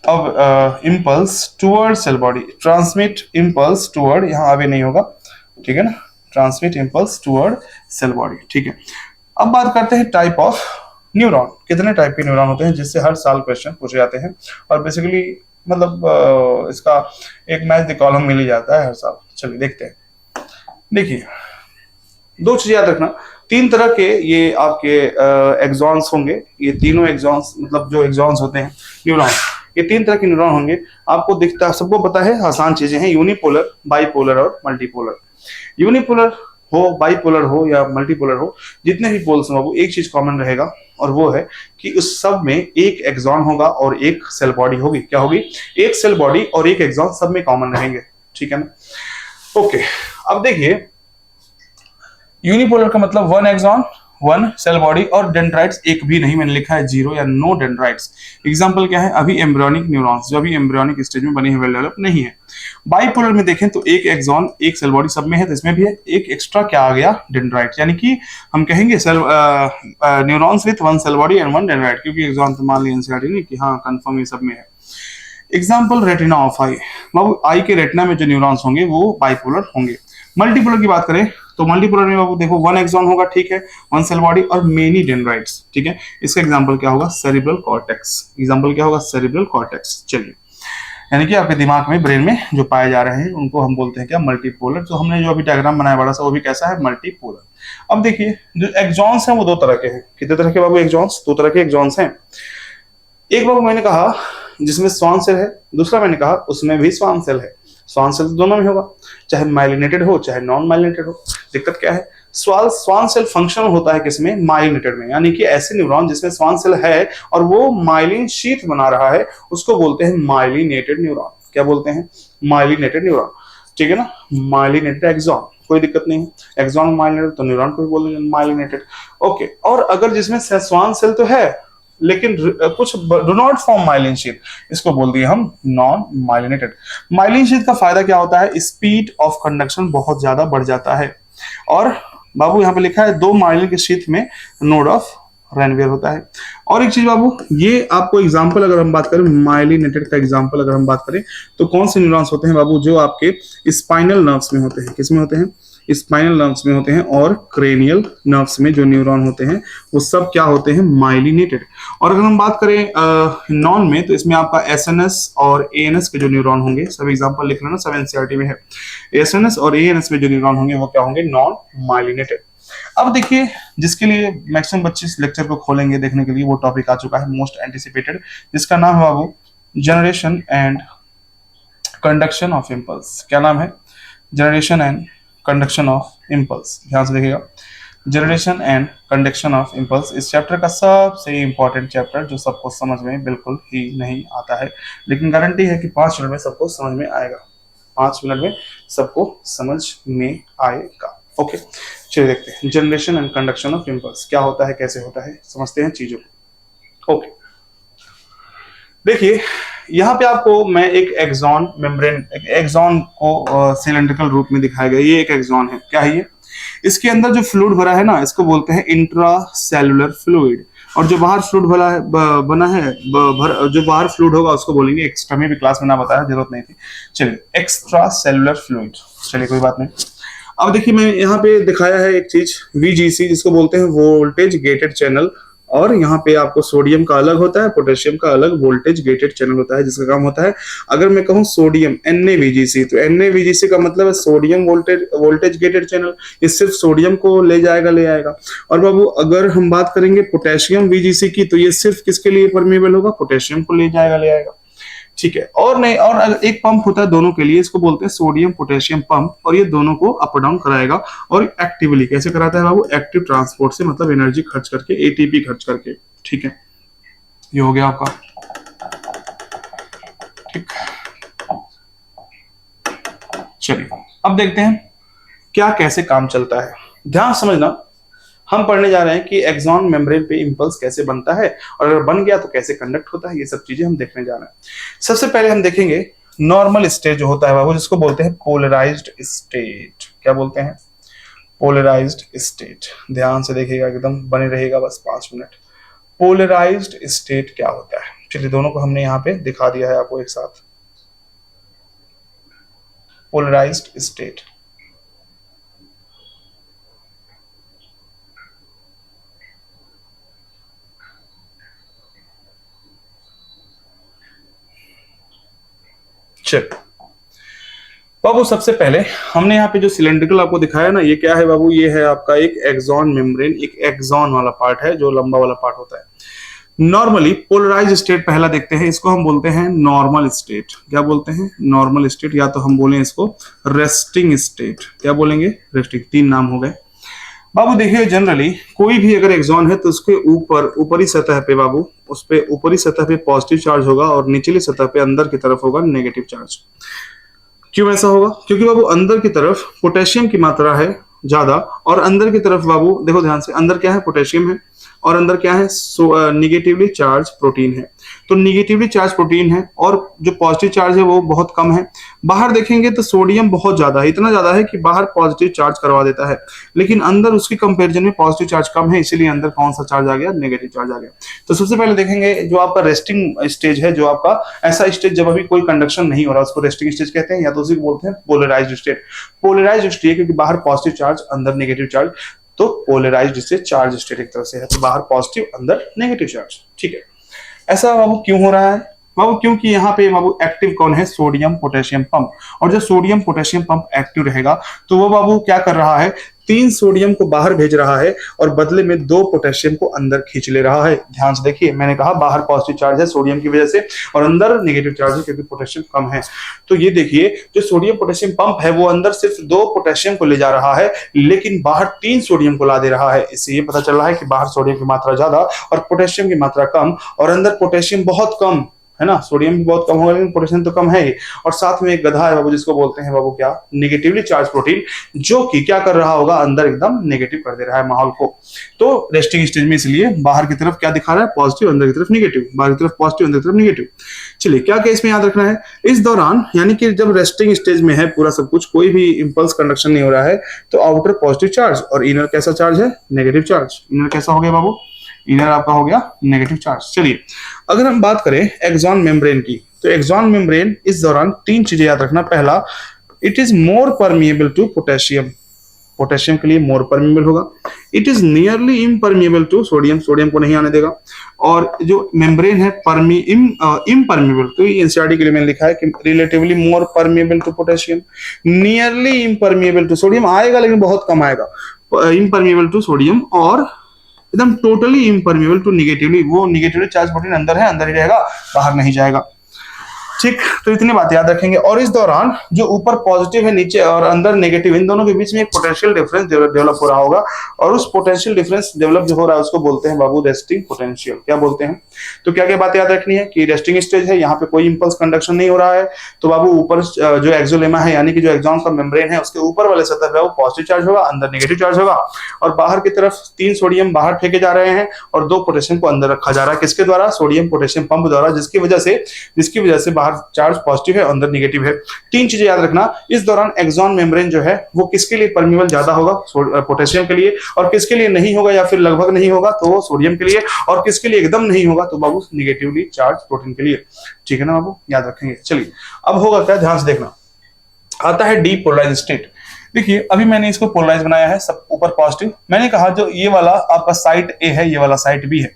अब impulse toward cell body, transmit impulse toward, यहाँ अवे नहीं होगा, ठीक है ना। Transmit impulse toward cell body. ठीक है। अब बात करते हैं टाइप ऑफ न्यूरॉन। कितने टाइप के न्यूरॉन होते हैं जिससे हर साल क्वेश्चन पूछे जाते हैं, और बेसिकली मतलब इसका एक मैच द कॉलम मिल ही जाता है हर साल। चलिए देखते हैं। देखिए, दो चीज याद रखना, तीन तरह के ये आपके एक्सॉन्स होंगे। ये तीनों एक्सॉन्स, मतलब जो एक्सॉन्स होते हैं न्यूरॉन, ये तीन तरह के न्यूरॉन होंगे। आपको दिखता, सबको पता है, आसान चीजें हैं, यूनिपोलर, बाइपोलर और मल्टीपोलर। यूनिपोलर हो, बाइपोलर हो या मल्टीपोलर हो, जितने भी पोल्स हैं वो एक चीज कॉमन रहेगा, और वो है कि उस सब में एक एक्सॉन होगा और एक सेल बॉडी होगी। क्या होगी? एक सेल बॉडी और एक एक्सॉन सब में कॉमन रहेंगे। ठीक है ना। ओके, अब देखिए, यूनिपोलर का मतलब one axon one cell body, और डेंड्राइट्स एक भी नहीं, मैंने लिखा है जीरो या नो डेंड्राइट्स। एग्जांपल क्या है? अभी एम्ब्रियोनिक न्यूरॉन्स जो अभी एम्ब्रियोनिक स्टेज में बने हैं, वेल डेवलप नहीं है। बाइपोलर में देखें तो एक एक्सॉन एक सेल बॉडी सब में है, तो इसमें भी है। एक एक्स्ट्रा क्या आ गया? डेंड्राइट, यानी कि हम कहेंगे cell neurons with one cell body and one dendrite, क्योंकि एक्सॉन तो मान लिया एनसीईआरटी ने कि हाँ कंफर्म ये सब में है। एग्जाम्पल रेटिना ऑफ आई, बाबू आई के रेटिना में जो न्यूरॉन्स होंगे वो बाइपोलर होंगे। मल्टीपोलर की बात करें तो मल्टीपोलर में बाबू देखो वन एक्सॉन होगा, ठीक है, वन सेल बॉडी और मेनी डेंड्राइट्स। ठीक है। इसका एग्जांपल क्या होगा? Cerebral cortex. एग्जांपल क्या होगा? Cerebral cortex. चलिए, यानी कि आपके दिमाग में, ब्रेन में जो पाए जा रहे हैं उनको हम बोलते हैं क्या? मल्टीपोलर। तो हमने जो अभी डायग्राम बनाया बड़ा सा, वो भी कैसा है? मल्टीपोलर। अब देखिए, जो एक्सॉन्स हैं वो दो तरह के हैं। कितने तरह के बाबू एक्सॉन्स? दो तरह के एक्सॉन्स हैं। एक बाबू मैंने कहा जिसमें स्वान सेल है, दूसरा मैंने कहा उसमें भी स्वान सेल है। स्वान सेल तो दोनों में होगा, चाहे माइलिनेटेड हो चाहे नॉन माइलिनेटेड हो। दिक्कत क्या है? स्वान सेल फंक्शनल होता है किसमें? माइलिनेटेड में, यानी कि ऐसे न्यूरॉन जिसमें स्वान सेल है और वो माइलिन शीथ बना रहा है, उसको बोलते हैं माइलिनेटेड न्यूरॉन। क्या बोलते हैं, माइलिनेटेड न्यूरॉन, ठीक है ना, माइलिनेटेड एक्सॉन, कोई दिक्कत नहीं है, एक्सॉन माइलिनेटेड तो न्यूरॉन को भी बोल देंगे माइलिनेटेड। ओके, और अगर जिसमें श्वान सेल तो है लेकिन कुछ do not form myelin sheath, इसको बोल दिए हम नॉन माइलिनेटेड। माइलिन शीथ का फायदा क्या होता है, स्पीड ऑफ कंडक्शन बहुत ज्यादा बढ़ जाता है। और बाबू यहाँ पे लिखा है 2 माइलिन के शीथ में नोड ऑफ रेनवियर होता है। और एक चीज बाबू, ये आपको एग्जांपल अगर हम बात करें माइलिनेटेड का एग्जांपल अगर हम बात करें तो कौन से न्यूरॉन्स होते हैं बाबू, जो आपके स्पाइनल नर्व्स में होते हैं, किसमें होते हैं, स्पाइनल नर्व्स में होते हैं, और क्रेनियल नर्व्स में जो न्यूरॉन होते हैं वो सब क्या होते हैं, माइलिनेटेड। और अगर हम बात करें नॉन में, तो इसमें आपका एसएनएस और एएनएस के जो न्यूरॉन होंगे, सब एग्जांपल लिख लेना, सब एनसीईआरटी में है, एसएनएस और एएनएस में जो न्यूरॉन होंगे वो क्या होंगे, नॉन माइलिनेटेड। अब देखिए, जिसके लिए मैक्सिमम बच्चे इस लेक्चर को खोलेंगे देखने के लिए, वो टॉपिक आ चुका है मोस्ट एंटिसिपेटेड, जिसका नाम है बाबू generation and conduction of impulse. क्या नाम है, generation and conduction of impulse. ध्यान से देखिएगा, generation and conduction of impulse इस चैप्टर का सबसे इंपॉर्टेंट चैप्टर, जो सबको समझ में बिल्कुल ही नहीं आता है, लेकिन गारंटी है कि 5 मिनट में सबको समझ में आएगा, 5 मिनट में सबको समझ में आएगा। ओके, चलिए देखते हैं generation and conduction of impulse क्या होता है, कैसे होता है, समझते हैं चीजों को। ओके, देखिए यहाँ पे आपको मैं एक एक्सॉन मेम्ब्रेन, एक एक्सॉन को सिलेंड्रिकल रूप में दिखाया गया, ये एक एक्सॉन है, क्या है ये, इसके अंदर जो फ्लूइड भरा है ना, इसको बोलते हैं इंट्रासेलुलर फ्लूइड, और जो बाहर फ्लूइड भरा है बना है जो बाहर फ्लूइड होगा उसको बोलेंगे एक्स्ट्रा, में भी क्लास में ना बताया, जरूरत नहीं थी, चलिए एक्स्ट्रा सेलुलर फ्लूइड, चलिए कोई बात नहीं। अब देखिए मैं यहाँ पे दिखाया है एक चीज VGC, जिसको बोलते हैं वोल्टेज गेटेड चैनल, और यहाँ पे आपको सोडियम का अलग होता है, पोटेशियम का अलग वोल्टेज गेटेड चैनल होता है, जिसका काम होता है, अगर मैं कहूँ सोडियम NaVGC, तो NaVGC का मतलब है सोडियम वोल्टेज गेटेड चैनल, ये सिर्फ सोडियम को ले जाएगा। और बाबू अगर हम बात करेंगे पोटेशियम VGC की, तो ये सिर्फ किसके लिए परमेबल होगा, पोटेशियम को ले जाएगा, ठीक है। और नहीं, और एक पंप होता है दोनों के लिए, इसको बोलते हैं सोडियम पोटेशियम पंप, और ये दोनों को अप डाउन कराएगा, और एक्टिवली कैसे कराता है बाबू, एक्टिव ट्रांसपोर्ट से, मतलब एनर्जी खर्च करके, ATP खर्च करके, ठीक है। ये हो गया आपका, ठीक। चलिए अब देखते हैं क्या कैसे काम चलता है, ध्यान समझना। हम पढ़ने जा रहे हैं कि एक्सॉन मेम्ब्रेन पे इंपल्स कैसे बनता है, और अगर बन गया तो कैसे कंडक्ट होता है, ये सब चीजें हम देखने जा रहे हैं। सबसे पहले हम देखेंगे नॉर्मल स्टेट जो होता है बाबू, जिसको बोलते हैं पोलराइज्ड स्टेट। क्या बोलते हैं, पोलराइज्ड स्टेट। ध्यान से देखिएगा, एकदम बने रहेगा बस 5 मिनट। पोलराइज्ड स्टेट क्या होता है, चलिए दोनों को हमने यहाँ पे दिखा दिया है आपको एक साथ। पोलराइज्ड स्टेट, चलो बाबू सबसे पहले हमने यहाँ पे जो सिलेंड्रिकल आपको दिखाया ना, ये क्या है बाबू, ये है आपका एक एक्सॉन मेम्ब्रेन, एक एक्सॉन वाला पार्ट है जो लंबा वाला पार्ट होता है। नॉर्मली पोलराइज स्टेट पहला देखते हैं, इसको हम बोलते हैं नॉर्मल स्टेट। क्या बोलते हैं, नॉर्मल स्टेट, या तो हम बोलें इसको रेस्टिंग स्टेट। क्या बोलेंगे, रेस्टिंग। 3 नाम हो गए बाबू। देखिए जनरली कोई भी अगर एक्सॉन है तो उसके ऊपरी सतह पे बाबू, उस पे ऊपरी सतह पे पॉजिटिव चार्ज होगा, और निचली सतह पे अंदर की तरफ होगा नेगेटिव चार्ज। क्यों ऐसा होगा, क्योंकि बाबू अंदर की तरफ पोटेशियम की मात्रा है ज्यादा, और अंदर की तरफ बाबू देखो ध्यान से, अंदर क्या है, पोटेशियम है, और अंदर क्या है, निगेटिवली चार्ज प्रोटीन है। तो निगेटिवली चार्ज प्रोटीन है, और जो पॉजिटिव चार्ज है वो बहुत कम है। बाहर देखेंगे तो सोडियम बहुत ज्यादा है, इतना ज्यादा है कि बाहर पॉजिटिव चार्ज करवा देता है, लेकिन अंदर उसकी कंपैरिजन में पॉजिटिव चार्ज कम है, इसीलिए अंदर कौन सा चार्ज आ गया, नेगेटिव चार्ज आ गया। तो सबसे पहले देखेंगे जो आपका रेस्टिंग स्टेज है, जो आपका ऐसा स्टेज जब अभी कोई कंडक्शन नहीं हो रहा, उसको रेस्टिंग स्टेज कहते हैं, या तो उसी को बोलते हैं पोलराइज्ड स्टेट। पोलराइज्ड स्टेट क्योंकि बाहर पॉजिटिव चार्ज अंदर नेगेटिव चार्ज, तो पोलराइज्ड स्टेट चार्ज स्टेट एक तरह से है, तो बाहर पॉजिटिव अंदर नेगेटिव चार्ज, ठीक है। ऐसा बाबू क्यों हो रहा है बाबू, क्योंकि यहाँ पे बाबू एक्टिव कौन है, सोडियम पोटेशियम पंप, और जब सोडियम पोटेशियम पंप एक्टिव रहेगा तो वो बाबू क्या कर रहा है, 3 सोडियम को बाहर भेज रहा है, और बदले में 2 पोटेशियम को अंदर खींच ले रहा है। ध्यान से देखिए, मैंने कहा बाहर पॉजिटिव चार्ज है सोडियम की वजह से, और अंदर नेगेटिव चार्ज है क्योंकि पोटेशियम कम है। तो ये देखिए जो सोडियम पोटेशियम पंप है वो अंदर सिर्फ 2 पोटेशियम को ले जा रहा है, लेकिन बाहर 3 सोडियम को ला दे रहा है। इससे ये पता चल रहा है कि बाहर सोडियम की मात्रा ज्यादा और पोटेशियम की मात्रा कम, और अंदर पोटेशियम बहुत कम, है ना, सोडियम भी बहुत कम होगा लेकिन पोटेशियम तो कम है ही। और साथ में एक गधा है बाबू जिसको बोलते हैं बाबू क्या, नेगेटिवली चार्ज प्रोटीन, जो कि क्या कर रहा होगा, अंदर एकदम नेगेटिव कर दे रहा है माहौल को। तो रेस्टिंग स्टेज में इसलिए बाहर की तरफ क्या दिखा रहा है, पॉजिटिव, अंदर की तरफ नेगेटिव, बाहर की तरफ पॉजिटिव, अंदर की तरफ नेगेटिव। चलिए क्या क्या इसमें याद रखना है, इस दौरान यानी कि जब रेस्टिंग स्टेज में है पूरा सब कुछ, कोई भी इंपल्स कंडक्शन नहीं हो रहा है, तो आउटर पॉजिटिव चार्ज और इनर कैसा चार्ज है, नेगेटिव चार्ज। इनर कैसा हो गया बाबू, इनर आपका हो गया नेगेटिव चार्ज। चलिए अगर हम बात करें एक्सॉन मेम्ब्रेन की, तो एक्सॉन मेम्ब्रेन इस दौरान तीन चीजें याद रखना। पहला, it is more permeable to potassium, potassium के लिए मोर परमिएबल होगा। It is nearly impermeable to sodium, sodium को नहीं आने देगा। और जो मेम्ब्रेन है इम्परमिएबल, तो एनसीईआरटी के लिए मैंने लिखा है कि relatively more permeable to potassium, nearly impermeable to sodium, आएगा लेकिन बहुत कम आएगा, इम्परमिएबल टू सोडियम, और एकदम टोटली इम्परमिएबल टू निगेटिवली, वो निगेटिवली चार्ज प्रोटीन अंदर है, अंदर ही रहेगा, बाहर नहीं जाएगा। ठीक, तो इतनी बात याद रखेंगे। और इस दौरान जो ऊपर पॉजिटिव है नीचे और अंदर नेगेटिव, इन दोनों के बीच में एक पोटेंशियल डिफरेंस डेवलप हो रहा होगा, और उस पोटेंशियल डिफरेंस डेवलप जो हो रहा है उसको बोलते हैं बाबू रेस्टिंग पोटेंशियल। क्या बोलते हैं, तो क्या क्या बात याद रखनी है कि रेस्टिंग स्टेज है, यहाँ पे कोई इंपल्स कंडक्शन नहीं हो रहा है, तो बाबू ऊपर जो एक्सोलेमा है यानी कि जो एक्सॉन का मेम्ब्रेन है उसके ऊपर वाले सतह पे वो पॉजिटिव चार्ज होगा, अंदर नेगेटिव चार्ज होगा, और बाहर की तरफ 3 सोडियम बाहर फेंके जा रहे हैं और 2 पोटेशियम को अंदर रखा जा रहा है। किसके द्वारा, सोडियम पोटेशियम पंप द्वारा, जिसकी वजह से बाहर चार्ज पॉजिटिव है, अंदर नेगेटिव है। तीन चीजें याद रखना, इस दौरान एक्सॉन मेम्ब्रेन जो है वो किसके लिए परमिएबल ज्यादा होगा, पोटेशियम के लिए, और किसके लिए नहीं होगा या फिर लगभग नहीं होगा, तो सोडियम के लिए, और किसके लिए एकदम नहीं होगा, तो बाबू निगेटिवली चार्ज प्रोटीन के लिए। ठीक है ना बाबू, याद रखेंगे। चलिए अब होगा क्या, ध्यान से देखना, आता है डीपोलराइज्ड स्टेट। देखिए अभी मैंने इसको पोलराइज बनाया है, सब ऊपर पॉजिटिव। मैंने कहा जो ये वाला आपका साइट ए है, ये वाला साइट बी है।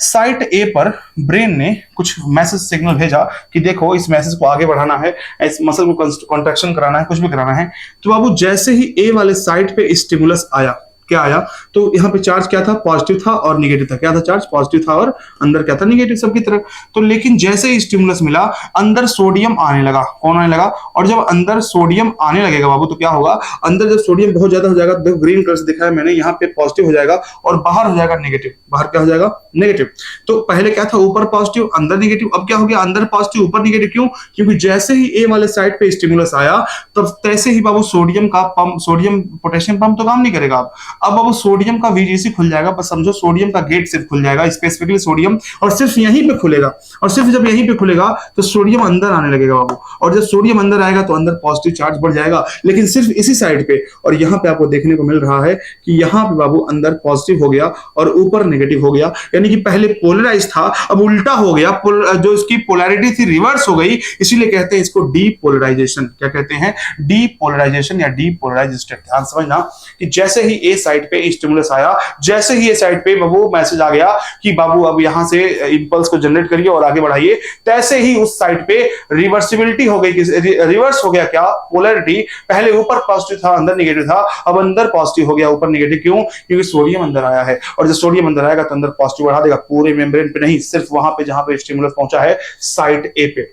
साइट ए पर ब्रेन ने कुछ मैसेज सिग्नल भेजा कि देखो इस मैसेज को आगे बढ़ाना है, इस मसल को कॉन्ट्रैक्शन कराना है, कुछ भी कराना है। तो बाबू जैसे ही ए वाले साइट पे स्टिमुलस आया, क्या आया, तो यहाँ पे चार्ज क्या था, पॉजिटिव था और निगेटिव था। क्या था, चार्ज पॉजिटिव था और अंदर क्या था, निगेटिव सबकी तरफ। तो लेकिन जैसे ही स्टिमुलस मिला, अंदर सोडियम आने लगा। कौन आने लगा, और जब अंदर सोडियम आने लगेगा बाबू तो क्या होगा, अंदर जब सोडियम बहुत ज्यादा हो जाएगा, देखो ग्रीन कलर से दिखा है मैंने, यहाँ पे पॉजिटिव हो जाएगा और बाहर हो जाएगा नेगेटिव। बाहर क्या हो जाएगा, नेगेटिव। तो पहले क्या था, ऊपर पॉजिटिव अंदर नेगेटिव, अब क्या हो गया, अंदर पॉजिटिव ऊपर नेगेटिव। क्यों, क्योंकि जैसे ही ए वाले साइड पे स्टिमुलस आया, तब तैसे ही बाबू सोडियम का पंप, सोडियम पोटेशियम पंप तो काम नहीं करेगा। अब सोडियम का वीजीसी खुल जाएगा, बस समझो सोडियम का गेट सिर्फ खुल जाएगा, स्पेसिफिकली सोडियम, और सिर्फ यहीं पे खुलेगा। और सिर्फ जब यहीं पे खुलेगा तो सोडियम अंदर आने लगेगा बाबू, और जब सोडियम अंदर आएगा तो अंदर पॉजिटिव चार्ज बढ़ जाएगा, लेकिन सिर्फ इसी साइड पे। और यहाँ पे आपको देखने को मिल रहा है कि यहाँ पे बाबू अंदर पॉजिटिव हो गया और ऊपर नेगेटिव हो गया, यानी कि पहले पोलराइज था अब उल्टा हो गया, जो इसकी पोलैरिटी थी रिवर्स हो गई, इसीलिए कहते हैं इसको डीपोलराइजेशन। क्या कहते हैं, डीपोलराइजेशन या डीपोलराइज्ड स्टेट। ध्यान समझना कि जैसे ही ए साइड पे स्टिमुलस आया, जैसे ही ये साइड पे वो मैसेज आ गया कि बाबू अब यहां से इंपल्स को जनरेट करिए और आगे बढ़ाइए, तैसे ही उस साइड पे रिवर्सिबिलिटी हो गई। रिवर्स हो गया क्या, पोलैरिटी, पहले ऊपर पॉजिटिव था अंदर नेगेटिव था, अब अंदर पॉजिटिव हो गया ऊपर नेगेटिव। क्यों, क्योंकि सोडियम अंदर आया है, और जब सोडियम अंदर आएगा तो अंदर पॉजिटिव बढ़ा देगा, पूरे मेम्ब्रेन पे नहीं, सिर्फ वहां पे जहां पे स्टिमुलस पहुंचा है, साइट ए पे।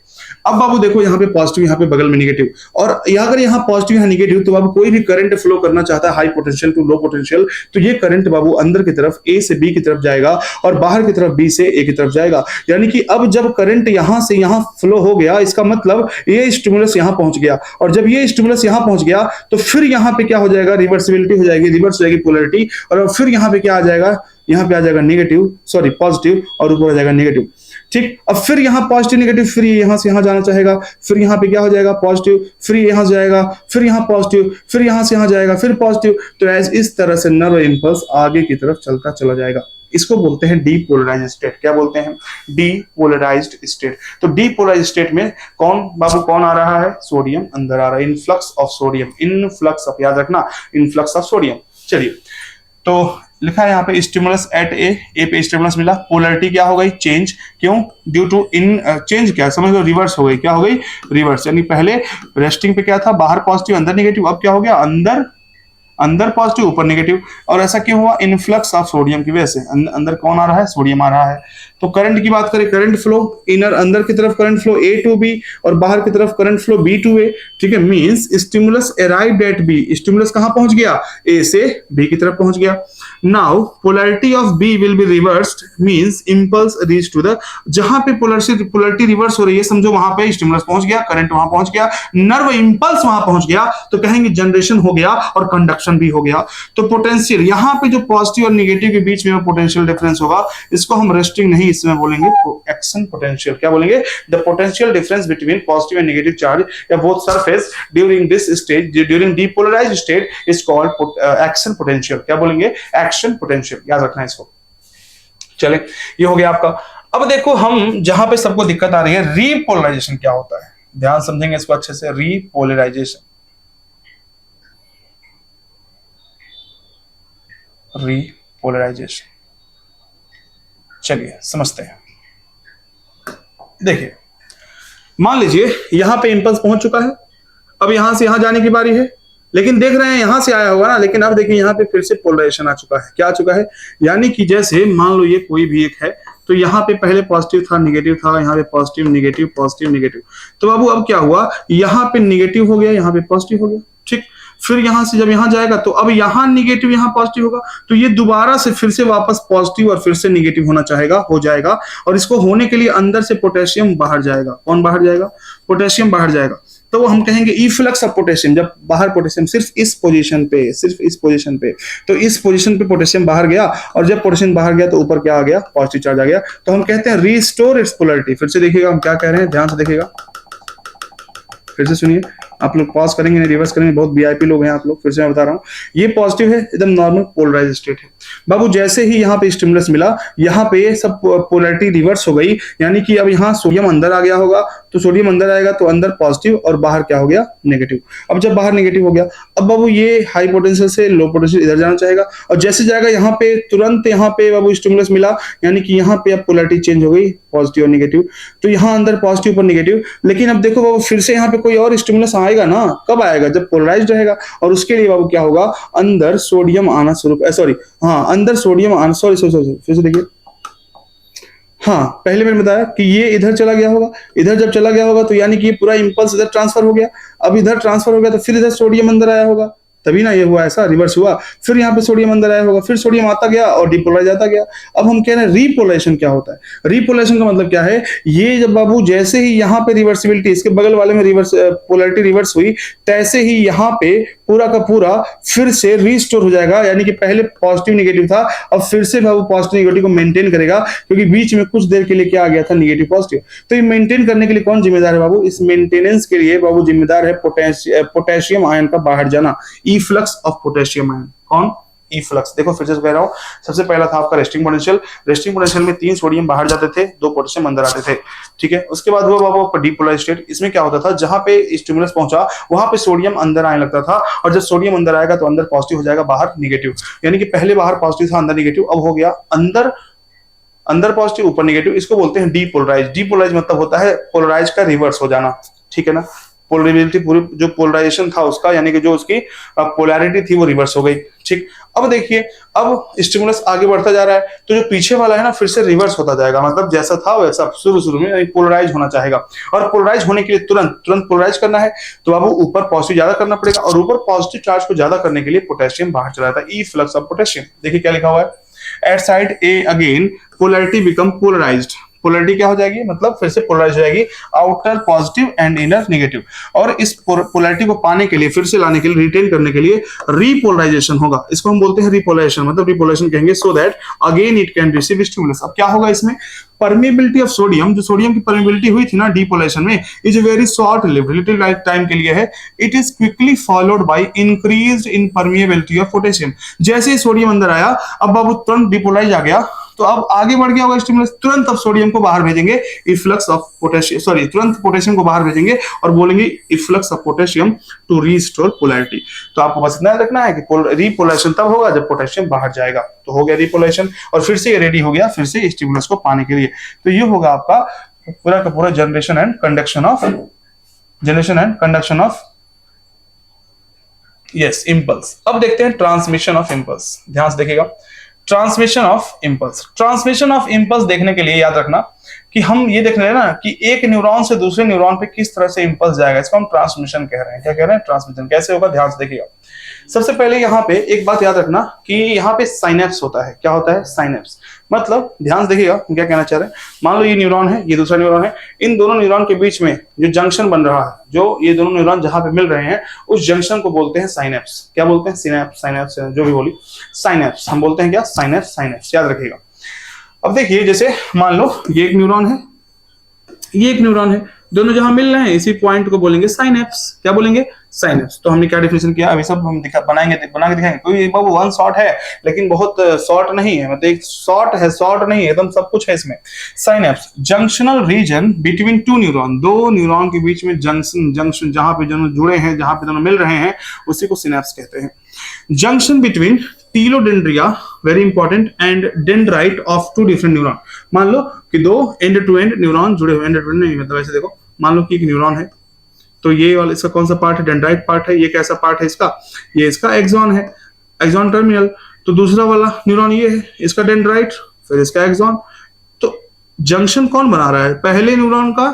अब बाबू देखो यहाँ पे पॉजिटिव, यहाँ पे बगल में नेगेटिव, और अगर यहाँ पॉजिटिव यहाँ नेगेटिव, तो बाबू कोई भी करंट फ्लो करना चाहता है high potential to low potential, तो ये करंट बाबू अंदर की तरफ ए से बी की तरफ जाएगा और बाहर की तरफ बी से ए की तरफ जाएगा। यानी कि अब जब करंट यहां से यहां फ्लो हो गया, इसका मतलब ये स्टिमुलस यहां पहुंच गया, और जब ये स्टिमुलस यहां पहुंच गया तो फिर यहां पे क्या हो जाएगा, रिवर्सिबिलिटी हो जाएगी, रिवर्स हो जाएगी पोलैरिटी, और फिर यहां पे क्या आ जाएगा, यहाँ पे आ जाएगा नेगेटिव, सॉरी पॉजिटिव, और ऊपर आ जाएगा नेगेटिव। ठीक, अब फिर यहाँ पॉजिटिव नेगेटिव, फिर यहां से यहां जाना चाहेगा, फिर यहाँ पे क्या हो जाएगा, पॉजिटिव, फिर यहां जाएगा, फिर यहाँ पॉजिटिव, फिर यहां से यहां जाएगा, फिर पॉजिटिव। तो इस तरह से नर्व इंपल्स आगे की तरफ चलता चला जाएगा। इसको बोलते हैं डीपोलराइज्ड स्टेट। क्या बोलते हैं, डीपोलराइज्ड स्टेट। तो डीपोलराइज्ड स्टेट में कौन बाबू, कौन आ रहा है, सोडियम अंदर आ रहा है, influx of sodium, influx of, याद रखना, इनफ्लक्स ऑफ सोडियम। चलिए तो लिखा है यहाँ पे स्टिमुलस एट ए पे स्टिमुलस मिला, पोलैरिटी क्या हो गई, चेंज। क्यों, ड्यू टू इन चेंज, क्या समझ लो, रिवर्स हो गई। क्या हो गई, रिवर्स, यानी पहले रेस्टिंग पे क्या था, बाहर पॉजिटिव अंदर नेगेटिव, अब क्या हो गया, अंदर अंदर पॉजिटिव ऊपर नेगेटिव। और ऐसा क्यों हुआ? इनफ्लक्स ऑफ सोडियम की वजह से। अंदर कौन आ रहा है? सोडियम आ रहा है। तो करंट की बात करें, करंट फ्लो इनर अंदर की तरफ current flow A to B और बाहर की तरफ current flow B to A। ठीक है, means stimulus arrived at B, stimulus कहां पहुंच गया? A से B की तरफ पहुंच गया। Now polarity of B will be reversed, means impulse reach to the, जहां पे पोलैरिटी रिवर्स हो रही है समझो वहां पे स्टिमुलस पहुंच गया, करंट वहां पहुंच गया, नर्व इंपल्स वहां पहुंच गया, तो कहेंगे जनरेशन हो गया और कंडक्शन भी हो गया। तो पोटेंशियल यहां पे जो पॉजिटिव और नेगेटिव के बीच में पोटेंशियल डिफरेंस होगा, इसको हम रेस्टिंग नहीं, इसमें बोलेंगे एक्शन पोटेंशियल। क्या बोलेंगे? The potential difference between positive and negative charge या both surface during this stage, during depolarized state is called action potential. क्या बोलेंगे? Action potential. याद रखना है इसको। चले, ये हो गया आपका। अब देखो हम जहां पे सबको दिक्कत आ रही है, रीपोलराइजेशन क्या होता है, ध्यान समझेंगे इसको अच्छे से। रीपोलराइजेशन, रीपोलराइजेशन, चलिए समझते हैं। देखिए, मान लीजिए यहां पे इंपल्स पहुंच चुका है, अब यहां से यहां जाने की बारी है, लेकिन देख रहे हैं यहां से आया होगा ना, लेकिन अब देखिए यहां पे फिर से पोलराइजेशन आ चुका है। क्या आ चुका है? यानी कि जैसे मान लो ये कोई भी एक है, तो यहाँ पे पहले पॉजिटिव था, नेगेटिव था, यहाँ पे पॉजिटिव नेगेटिव पॉजिटिव नेगेटिव, तो बाबू अब क्या हुआ? यहाँ पे नेगेटिव हो गया, यहाँ पे पॉजिटिव हो गया। ठीक, फिर यहां से जब यहां जाएगा तो अब यहां नेगेटिव यहां पॉजिटिव होगा, तो ये दोबारा से फिर से वापस पॉजिटिव और फिर से नेगेटिव होना चाहेगा, हो जाएगा। और इसको होने के लिए अंदर से पोटेशियम बाहर जाएगा। कौन बाहर जाएगा? पोटेशियम बाहर जाएगा। तो हम कहेंगे इफ्लक्स ऑफ पोटेशियम, जब बाहर पोटेशियम सिर्फ इस पोजीशन पे, सिर्फ इस पोजीशन पे, तो इस पोजीशन पे पोटेशियम बाहर गया, और जब पोटेशियम बाहर गया तो ऊपर क्या आ गया? पॉजिटिव चार्ज आ गया। तो हम कहते हैं रीस्टोर इट्स पोलैरिटी। फिर से देखिएगा हम क्या कह रहे हैं, ध्यान से देखिएगा, फिर से सुनिए। आप लोग पॉज करेंगे नहीं रिवर्स करेंगे, बहुत वीआईपी लोग हैं आप लोग। फिर से मैं बता रहा हूं, ये पॉजिटिव है, एकदम नॉर्मल पोलराइज स्टेट है बाबू। जैसे ही यहाँ पे स्टिमुलस मिला, यहाँ पे सब पोलैरिटी रिवर्स हो गई, यानी कि अब यहाँ सोडियम अंदर आ गया होगा, तो सोडियम अंदर आएगा तो अंदर पॉजिटिव और बाहर क्या हो गया? नेगेटिव। अब जब बाहर नेगेटिव हो गया, अब बाबू ये हाई पोटेंशियल से लो पोटेंशियल इधर जाना चाहेगा, और जैसे जाएगा यहाँ पे तुरंत यहाँ पे बाबू स्टिमुलस मिला, यानी कि यहाँ पे अब पोलैरिटी चेंज हो गई, पॉजिटिव और नेगेटिव, तो यहाँ अंदर पॉजिटिव पर नेगेटिव। लेकिन अब देखो बाबू फिर से यहाँ पे कोई और स्टिमुलस आएगा ना, कब आएगा? जब पोलराइज्ड रहेगा, और उसके लिए बाबू क्या होगा? अंदर सोडियम आना शुरू, सॉरी हाँ, अंदर सोडियम आना, सॉरी फिर से देखिए, हाँ पहले मैंने बताया कि ये इधर चला गया होगा, इधर जब चला गया होगा तो यानी कि ये पूरा इंपल्स इधर ट्रांसफर हो गया। अब इधर ट्रांसफर हो गया तो फिर इधर सोडियम अंदर आया होगा, तभी ना ये हुआ, ऐसा रिवर्स हुआ। फिर यहाँ पे सोडियम अंदर आया होगा, फिर सोडियम आता गया और डिपोलराइज आता गया। अब हम कह रहे हैं रीपोलराइजेशन क्या होता है? रीपोलराइजेशन का मतलब क्या है? ये जब बाबू जैसे ही यहाँ पे रिवर्सिबिलिटी, इसके बगल वाले में रिवर्स पोलैरिटी रिवर्स हुई, तैसे ही यहाँ पे पूरा का पूरा फिर से रीस्टोर हो जाएगा। यानी कि पहले पॉजिटिव नेगेटिव था, अब फिर से बाबू पॉजिटिव नेगेटिव को मेंटेन करेगा, क्योंकि बीच में कुछ देर के लिए क्या आ गया था? Negative positive. तो ये मेंटेन करने के लिए कौन जिम्मेदार है बाबू? इस मेंटेनेंस के लिए बाबू जिम्मेदार है पोटेशियम आयन का बाहर जाना, इफ्लक्स ऑफ पोटेशियम आयन। कौन? इफ्लक्स। देखो फिर से कह रहा हूं, सबसे पहला था आपका रेस्टिंग पोटेंशियल। रेस्टिंग पोटेंशियल में 3 सोडियम बाहर जाते थे, 2 पोटेशियम अंदर आते थे। ठीक है, उसके बाद हुआ बाबू आपका डीपोलराइज्ड स्टेट। इसमें क्या होता था? जहां पे स्टिमुलस पहुंचा वहां पे सोडियम अंदर आने लगता था, और जब सोडियम अंदर आएगा तो अंदर पॉजिटिव हो जाएगा, बाहर नेगेटिव। यानी कि पहले बाहर पॉजिटिव था, अंदर नेगेटिव, अब हो गया अंदर पॉजिटिव ऊपर नेगेटिव। इसको बोलते हैं डीपोलराइज। डीपोलराइज मतलब होता है पोलराइज का रिवर्स हो जाना। ठीक है ना, पोलरिबिलिटी पूरी जो पोलराइजेशन था उसका, यानी कि जो उसकी पोलैरिटी थी वो रिवर्स हो गई। ठीक, अब देखिए, अब स्टिमुलस आगे बढ़ता जा रहा है, तो जो पीछे वाला है ना फिर से रिवर्स होता जाएगा, मतलब जैसा था वैसा शुरू में पोलराइज होना चाहेगा। और पोलराइज होने के लिए तुरंत पोलराइज करना है, तो अब ऊपर पॉजिटिव ज्यादा करना पड़ेगा, और ऊपर पॉजिटिव चार्ज को ज्यादा करने के लिए पोटेशियम बाहर चला जाता है, ई फ्लक्स ऑफ पोटेशियम। देखिए क्या लिखा हुआ है, at side A again polarity become polarized. Polarity क्या हो जाएगी? मतलब फिर से पोलराइज हो जाएगी, outer positive and inner negative. और इस पोलैरिटी को पाने के लिए, फिर से लाने के लिए, रिटेन करने के लिए रीपोलराइजेशन होगा। इसको हम बोलते हैं रीपोलराइजेशन, मतलब रीपोलराइजेशन कहेंगे so that again it can receive stimulus. अब क्या होगा इसमें? परमिबिलिटी ऑफ सोडियम, जो सोडियम की परमिबिलिटी हुई थी ना डीपोलराइजेशन में, is very short lived, little time के लिए है। It is quickly followed by increased in permeability of potassium. जैसे ही सोडियम अंदर आया, अब बाबू तुरंत डीपोलराइज आ गया, तो अब आगे बढ़ गया होगा स्टिमुलस, तुरंत अब सोडियम को बाहर भेजेंगे, इफ्लक्स ऑफ पोटेशियम, सॉरी तुरंत पोटेशियम को बाहर भेजेंगे और बोलेंगे efflux of potassium to restore polarity. तो आपको बस इतना रखना है कि रीपोलराइजेशन तब होगा जब पोटेशियम बाहर जाएगा। तो हो गया रीपोलराइजेशन, और फिर से ये रेडी हो गया फिर से स्टिमुलस को पाने के लिए। तो ये होगा आपका पूरा का पूरा generation and conduction of yes, impulse. अब देखते हैं ट्रांसमिशन ऑफ इम्पल्स, ध्यान से देखिएगा। Transmission of impulse, transmission of impulse देखने के लिए याद रखना कि हम ये देख रहे हैं ना कि एक न्यूरॉन से दूसरे न्यूरॉन पे किस तरह से इम्पल्स जाएगा, इसको हम ट्रांसमिशन कह रहे हैं। क्या कह रहे हैं? ट्रांसमिशन। कैसे होगा, ध्यान से देखिएगा। सबसे पहले यहाँ पे एक बात याद रखना कि यहाँ पे साइनेप्स होता है। क्या होता है? साइनेप्स। मतलब ध्यान से देखिएगा क्या कहना चाह रहे हैं। मान लो ये न्यूरॉन है, ये दूसरा न्यूरॉन है, इन दोनों न्यूरॉन के बीच में जो जंक्शन बन रहा है, जो ये दोनों न्यूरॉन जहां पे मिल रहे हैं, उस जंक्शन को बोलते हैं साइनेप्स। क्या बोलते हैं? सिनेप्स, साइनेप्स, जो भी बोली, साइनेप्स हम बोलते हैं। क्या? साइनेप्स, साइनेप्स, याद रखिएगा। अब देखिए, जैसे मान लो ये एक न्यूरॉन है, ये एक न्यूरॉन है, दोनों जहां मिल रहे हैं इसी पॉइंट को बोलेंगे साइनेप्स। क्या बोलेंगे? साइनेप्स। तो हमने क्या डेफिनेशन किया, अभी सब हम बना के दिखाएंगे। कोई बाबू वन शॉट है लेकिन बहुत शॉर्ट नहीं है, मतलब एक शॉर्ट है, शॉर्ट नहीं है, एकदम सब कुछ है इसमें। Synapse, junctional region between two neuron, दो न्यूरॉन के बीच में जंक्शन जहां पे दोनों जुड़े हैं, जहां पे दोनों मिल रहे हैं, उसी को सिनेप्स कहते हैं। Junction between telodendria, very important, and dendrite of two different neuron. मान लो कि दो एंड टू एंड न्यूरॉन जुड़े हुए, एंड टू एंड नहीं मतलब ऐसे देखो, मान लो कि एक न्यूरॉन है, तो ये वाला इसका कौन सा पार्ट है? डेंड्राइट पार्ट है। ये कैसा पार्ट है इसका? ये इसका एक्सॉन है, एक्सॉन टर्मिनल। तो दूसरा वाला न्यूरॉन ये है, इसका डेंड्राइट, फिर इसका एक्सॉन। तो जंक्शन कौन बना रहा है? पहले न्यूरॉन का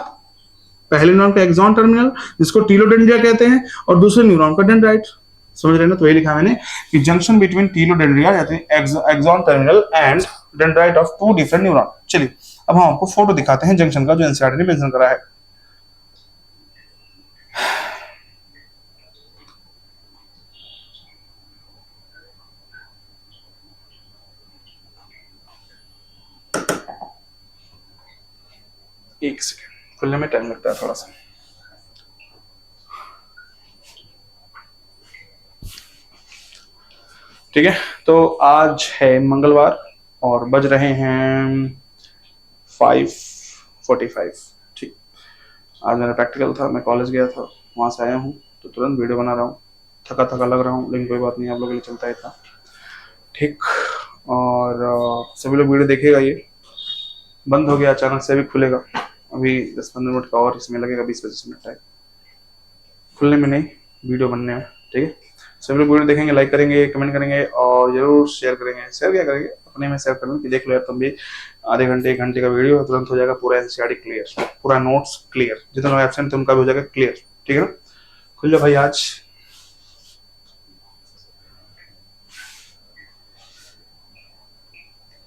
एक्सॉन टर्मिनल, जिसको टीलोडेंड्रिया कहते हैं, और दूसरे न्यूरॉन का डेंड्राइट। समझ रहे हैं ना? तो ये लिखा मैंने कि junction between telodendria axon terminal and dendrite of two different neuron. चलिए अब हम आपको फोटो दिखाते हैं जंक्शन का, जो एनसीईआरटी ने मेंशन करा है। एक सेकेंड, खुलने में टाइम लगता है थोड़ा सा। ठीक है, तो आज है मंगलवार और बज रहे हैं 5:45। ठीक, आज मेरा प्रैक्टिकल था, मैं कॉलेज गया था, वहां से आया हूँ तो तुरंत वीडियो बना रहा हूँ। थका थका लग रहा हूँ लेकिन कोई बात नहीं, आप लोगों के लिए चलता है इतना। ठीक, और सभी लोग वीडियो देखेगा। ये बंद हो गया अचानक से, अभी खुलेगा, अभी 10-15 मिनट का और इसमें लगेगा, 20-25 मिनट टाइम खुलने में नहीं, वीडियो बनने में। ठीक है, सभी लोग वीडियो देखेंगे, लाइक करेंगे, कमेंट करेंगे और जरूर शेयर करेंगे। शेयर क्या करेंगे? अपने में शेयर करेंगे कि देख लो यार तुम भी, आधे घंटे 1 घंटे का वीडियो तुरंत हो जाएगा, पूरा एनसीईआरटी क्लियर, पूरा नोट्स क्लियर, जितने लोग एब्सेंट थे उनका भी हो जाएगा क्लियर। ठीक है ना? खुल जाओ भाई आज।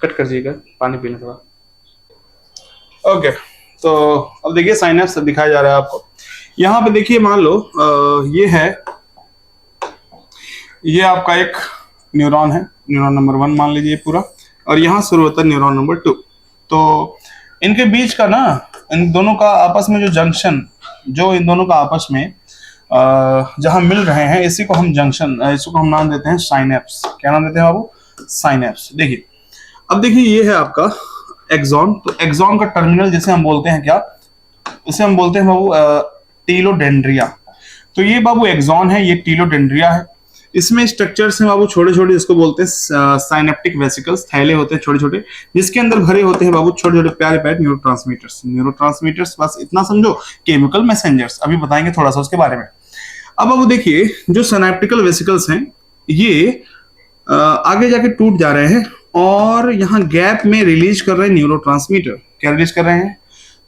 कट कर दीजिएगा, पानी पी लें थोड़ा। ओके, तो अब देखिए साइनेप्स दिखाया जा रहा है आपको। यहाँ पे देखिए, मान लो ये है, ये आपका एक न्यूरॉन है, न्यूरॉन नंबर 1 मान लीजिए पूरा, और यहाँ शुरू होता है न्यूरॉन नंबर 2। तो इनके बीच का ना, इन दोनों का आपस में जो जंक्शन, जो इन दोनों का आपस में जहां मिल रहे हैं, इसी को हम जंक्शन, इसको हम नाम देते हैं साइनेप्स। क्या नाम देते हैं बाबू? साइनेप्स। देखिए, अब देखिए ये है आपका एक्सॉन। तो एक्सॉन का टर्मिनल जिसे हम बोलते हैं क्या? इसे हम बोलते हैं बाबू टीलोडेंड्रिया। तो ये बाबू एक्सॉन है, ये टीलोडेंड्रिया है। इसमें स्ट्रक्चर्स हैं बाबू छोटे छोटे, जिसको बोलते हैं साइनेप्टिक वेसिकल्स, थैले होते हैं छोटे छोटे, जिसके अंदर भरे होते हैं बाबू छोटे छोटे प्यारे प्यारे न्यूरोट्रांसमीटर्स। न्यूरोट्रांसमीटर्स बस इतना समझो, केमिकल मैसेंजर्स, अभी बताएंगे थोड़ा सा उसके बारे में। अब बाबू देखिए, जो सिनेप्टिकल वेसिकल्स हैं ये आगे जाके टूट जा रहे हैं और यहाँ गैप में रिलीज कर रहे हैं न्यूरोट्रांसमीटर। क्या रिलीज कर रहे हैं?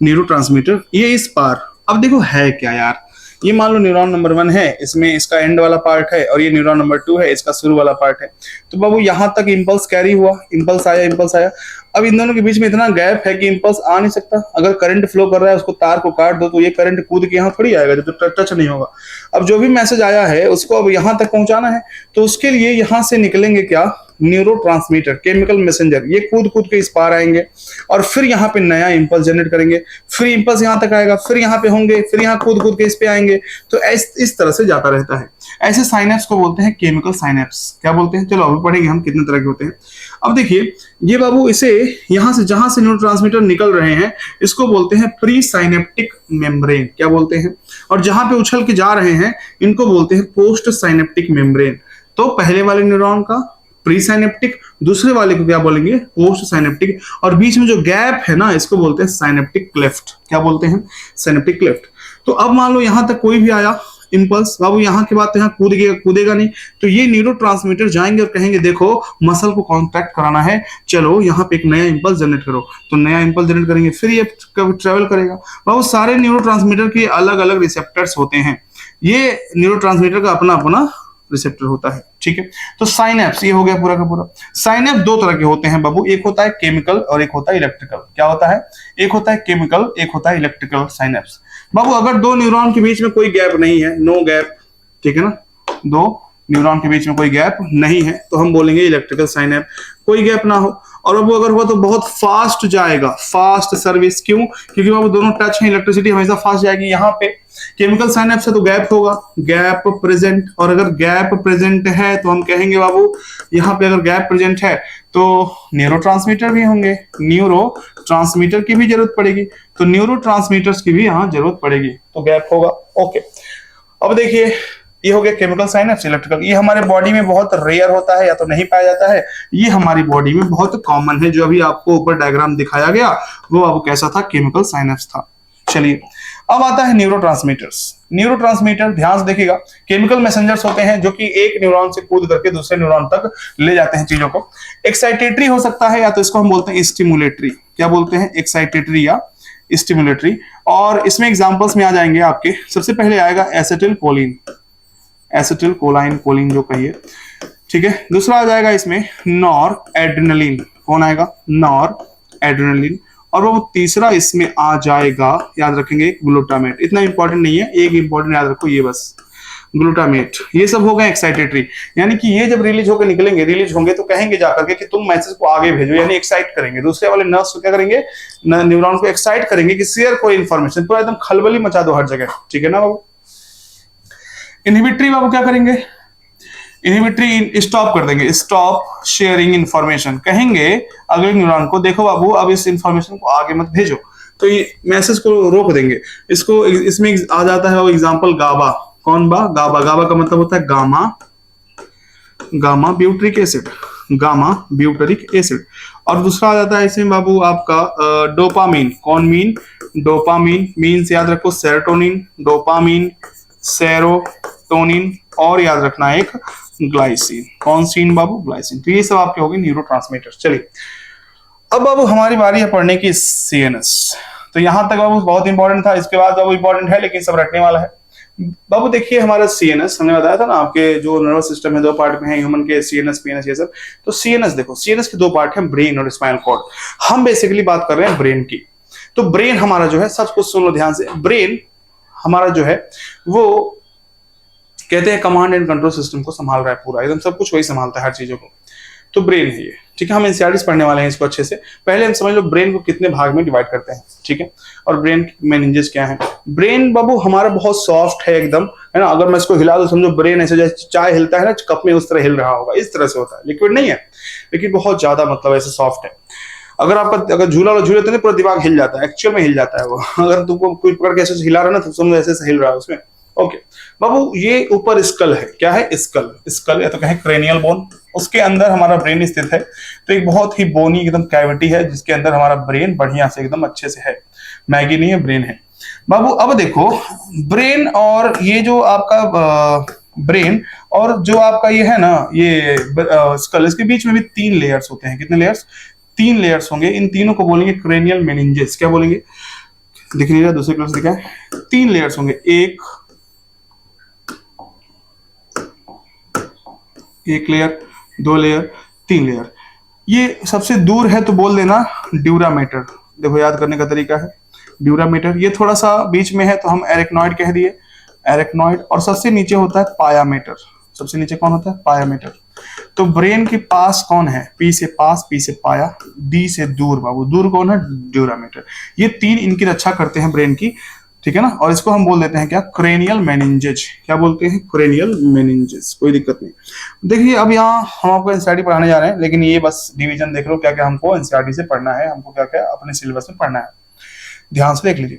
न्यूरोट्रांसमीटर। ये इस पार, अब देखो है क्या यार, ये मान लो न्यूरॉन नंबर 1 है, इसमें इसका एंड वाला पार्ट है, और ये न्यूरॉन नंबर 2 है, इसका शुरू वाला पार्ट है। तो बाबू यहाँ तक इंपल्स कैरी हुआ, इंपल्स आया, इंपल्स आया। अब इन दोनों के बीच में इतना गैप है कि इंपल्स आ नहीं सकता। अगर करंट फ्लो कर रहा है, उसको तार को काट दो तो ये करंट कूद के यहाँ थोड़ी आएगा, जब तो टच नहीं होगा। अब जो भी मैसेज आया है उसको अब यहाँ तक पहुंचाना है, तो उसके लिए यहाँ से निकलेंगे क्या? Neurotransmitter, chemical messenger. ये कूद कूद के इस पार आएंगे और फिर यहाँ पे नया इंपल्स जनरेट करेंगे, फिर इंपल्स यहाँ तक आएगा, फिर यहाँ पे होंगे, फिर यहाँ कूद कूद के इस पे आएंगे। तो इस तरह से जाता रहता है। ऐसे साइनेप्स को बोलते हैं केमिकल साइनेप्स। क्या बोलते हैं? चलो अभी पढ़ेंगे हम कितने तरह के होते हैं। अब देखिए, ये बाबू इसे यहाँ से जहां से न्यूरोट्रांसमीटर निकल रहे हैं, इसको बोलते हैं प्री साइनेप्टिक मेम्ब्रेन। क्या बोलते हैं? और जहां पे उछल के जा रहे हैं, इनको बोलते हैं पोस्ट साइनेप्टिक मेम्ब्रेन। तो पहले वाले न्यूरॉन का प्री साइनेप्टिक, दूसरे वाले को क्या बोलेंगे? पोस्ट साइनेप्टिक, और बीच में जो गैप है ना, इसको बोलते हैं साइनेप्टिक क्लेफ्ट। क्या बोलते हैं? Synaptic cleft. तो अब मान लो यहां तक कोई भी आया, इंपल्स। बाबू यहाँ की बात तो यहाँ कूदेगा नहीं, तो ये न्यूरोट्रांसमीटर जाएंगे और कहेंगे देखो मसल को कॉन्ट्रैक्ट कराना है, चलो यहाँ पे एक नया इंपल्स जनरेट करो, तो नया इंपल्स जनरेट करेंगे, फिर ये ट्रेवल करेगा। बाबू सारे न्यूरोट्रांसमीटर के अलग अलग रिसेप्टर्स होते हैं, ये न्यूरोट्रांसमीटर का अपना अपना रिसेप्टर होता है, ठीक है। तो साइनेप्स ये हो गया पूरा का पूरा। साइनेप्स दो तरह के होते हैं बाबू, एक होता है केमिकल और एक होता है इलेक्ट्रिकल। क्या होता है? एक होता है केमिकल, एक होता है इलेक्ट्रिकल साइनेप्स। बाबू अगर दो न्यूरॉन के बीच में कोई गैप नहीं है, नो गैप, ठीक है ना, दो न्यूरॉन के बीच में कोई गैप नहीं है, तो हम बोलेंगे इलेक्ट्रिकल साइनेप। कोई गैप ना हो और अब अगर हुआ तो बहुत फास्ट जाएगा, फास्ट सर्विस। क्यों? क्योंकि बाबू दोनों टच है, इलेक्ट्रिसिटी हमेशा फास्ट जाएगी। यहाँ पे केमिकल साइनेप से तो गैप होगा, गैप प्रेजेंट, और अगर गैप प्रेजेंट है तो हम कहेंगे बाबू यहाँ पे अगर गैप प्रेजेंट है तो न्यूरोट्रांसमीटर भी होंगे, न्यूरोट्रांसमीटर की भी जरूरत पड़ेगी, तो न्यूरोट्रांसमीटर्स की भी यहाँ जरूरत पड़ेगी, तो गैप होगा। ओके, अब देखिए ये हो गया केमिकल साइनेप्स। इलेक्ट्रिकल ये हमारे बॉडी में बहुत रेयर होता है या तो नहीं पाया जाता है, ये हमारी बॉडी में बहुत कॉमन है। जो अभी आपको ऊपर डायग्राम दिखाया गया वो अब कैसा था? केमिकल साइनेप्स था। चलिए अब आता है न्यूरोट्रांसमीटर्स। न्यूरोट्रांसमीटर ध्यान से देखिएगा, केमिकल मैसेंजर्स होते हैं जो कि एक न्यूरॉन से कूद करके दूसरे न्यूरॉन तक ले जाते हैं चीजों को। एक्साइटेटरी हो सकता है या तो इसको हम बोलते हैं स्टिमुलेटरी। क्या बोलते हैं? एक्साइटेटरी या स्टिमुलेटरी। और इसमें एग्जांपल्स में आ जाएंगे आपके, सबसे पहले आएगा acetyl choline, acetyl choline, choline जो कहिए, ठीक है। दूसरा आ जाएगा इसमें नॉर एड्रेनलिन। कौन आएगा? Nor adrenaline. और वो तीसरा इसमें आ जाएगा, याद रखेंगे, ग्लूटामेट। इतना इंपॉर्टेंट नहीं है, एक इंपॉर्टेंट याद रखो, ये बस ग्लूटामेट। ये सब हो गए एक्साइटेटरी, यानी कि ये जब रिलीज होकर निकलेंगे, रिलीज होंगे तो कहेंगे जाकर के कि तुम मैसेज को आगे भेजो, यानी एक्साइट करेंगे दूसरे वाले नर्व्स को। क्या करेंगे? न्यूरॉन को एक्साइट करेंगे कि शेयर कोई इंफॉर्मेशन, पूरा एकदम खलबली मचा दो हर जगह, ठीक है ना बाबू। इनहिबिटरी बाबू क्या करेंगे? इनहिबिटरी स्टॉप कर देंगे, स्टॉप शेयरिंग इंफॉर्मेशन। कहेंगे अगले न्यूरॉन को देखो बाबू अब इस इंफॉर्मेशन को आगे मत भेजो, तो ये मैसेज को रोक देंगे। इसको इसमें आ जाता है एग्जांपल गाबा। कौन बा? गाबा। गाबा का मतलब होता है gamma, gamma butyric acid, gamma butyric acid. और दूसरा आ जाता है इसमें बाबू आपका डोपामीन। कौन मीन? डोपामीन। मीन से याद रखो सेरोटोनिन, डोपामीन, सेरोटोनिन, और याद रखना एक ग्लाइसिन। कौन सीन बाबू? ग्लाइसिन। तो ये सब आपके हो गए न्यूरोट्रांसमीटर्स। चलिए अब बाबू हमारी बारी है पढ़ने की सीएनएस। तो यहां तक बाबू बहुत इंपॉर्टेंट था, इसके बाद बाबू इंपॉर्टेंट है लेकिन सब रटने वाला है। बाबू देखिए हमारा सीएनएस, हमने बताया था ना आपके जो नर्वस सिस्टम है दो पार्ट में है, ह्यूमन के सीएनएस, पीएनएस, ये सब। तो सीएनएस देखो, सीएनएस के दो पार्ट हैं, ब्रेन और स्पाइनल कॉर्ड। हम बेसिकली बात कर रहे हैं ब्रेन की। तो ब्रेन हमारा जो है, सब कुछ सुन लो ध्यान से, ब्रेन हमारा जो है वो कहते हैं कमांड एंड कंट्रोल सिस्टम को संभाल रहा है पूरा, एकदम सब कुछ वही संभालता है हर चीजों को। तो ब्रेन है ये, ठीक है। हम एनसीईआरटी पढ़ने वाले हैं इसको अच्छे से। पहले हम समझ लो ब्रेन को कितने भाग में डिवाइड करते हैं, ठीक है, और ब्रेन की मेनिंजेस क्या है। ब्रेन बाबू हमारा बहुत सॉफ्ट है एकदम, है ना। अगर मैं इसको हिला दूं, समझो ब्रेन ऐसे जैसे चाय हिलता है ना कप में, उस तरह हिल रहा होगा, इस तरह से होता है। लिक्विड नहीं है लेकिन बहुत ज्यादा मतलब ऐसे सॉफ्ट है। अगर झूला झूले तो नहीं पूरा दिमाग हिल जाता है, एक्चुअल में हिल जाता है वो। अगर तुमको कोई पकड़ के ऐसे हिला रहा है ना तो समझो ऐसे हिल रहा है उसमें। ओके बाबू, ये ऊपर स्कल है। क्या है? स्कल। स्कल या तो कहें क्रेनियल बोन, उसके अंदर हमारा ब्रेन स्थित है। तो एक बहुत ही बोनी एकदम कैविटी है जिसके अंदर हमारा ब्रेन बढ़िया से एकदम अच्छे से है। मैगी नहीं है, ब्रेन है बाबू। अब देखो ब्रेन और ये जो आपका ब्रेन और जो आपका ये है ना ये स्कल, इसके बीच में भी 3 लेयर्स होते हैं। कितने लेयर्स? 3 लेयर्स होंगे। इन तीनों को बोलेंगे क्रेनियल मेनिंजेस। क्या बोलेंगे? दिख नहीं रहा, दूसरे क्लास दिखा है। 3 लेयर्स होंगे, एक लेयर, 2 लेयर, 3 लेयर। ये सबसे दूर है तो बोल देना ड्यूरामेटर। देखो याद करने का तरीका है ड्यूरामेटर। ये थोड़ा सा बीच में है तो हम एरेक्नॉइड कह दिए, एरेक्नॉइड। और सबसे नीचे होता है पायामेटर। सबसे नीचे कौन होता है? पायामेटर। तो ब्रेन के पास कौन है? पी से पास, पी से पाया, डी से दूर बाबू। दूर कौन है? ड्यूरामेटर। ये 3 इनकी रक्षा करते हैं ब्रेन की, ठीक है ना। और इसको हम बोल देते हैं क्या? क्रेनियल मेनिंजेज। क्या बोलते हैं? क्रेनियल मेनिंजेज। कोई दिक्कत नहीं। देखिए अब यहाँ हम आपको एनसीईआरटी पढ़ाने जा रहे हैं, लेकिन ये बस डिवीजन देख लो क्या क्या हमको एनसीईआरटी से पढ़ना है, हमको क्या क्या अपने सिलेबस में पढ़ना है। ध्यान से देख लीजिए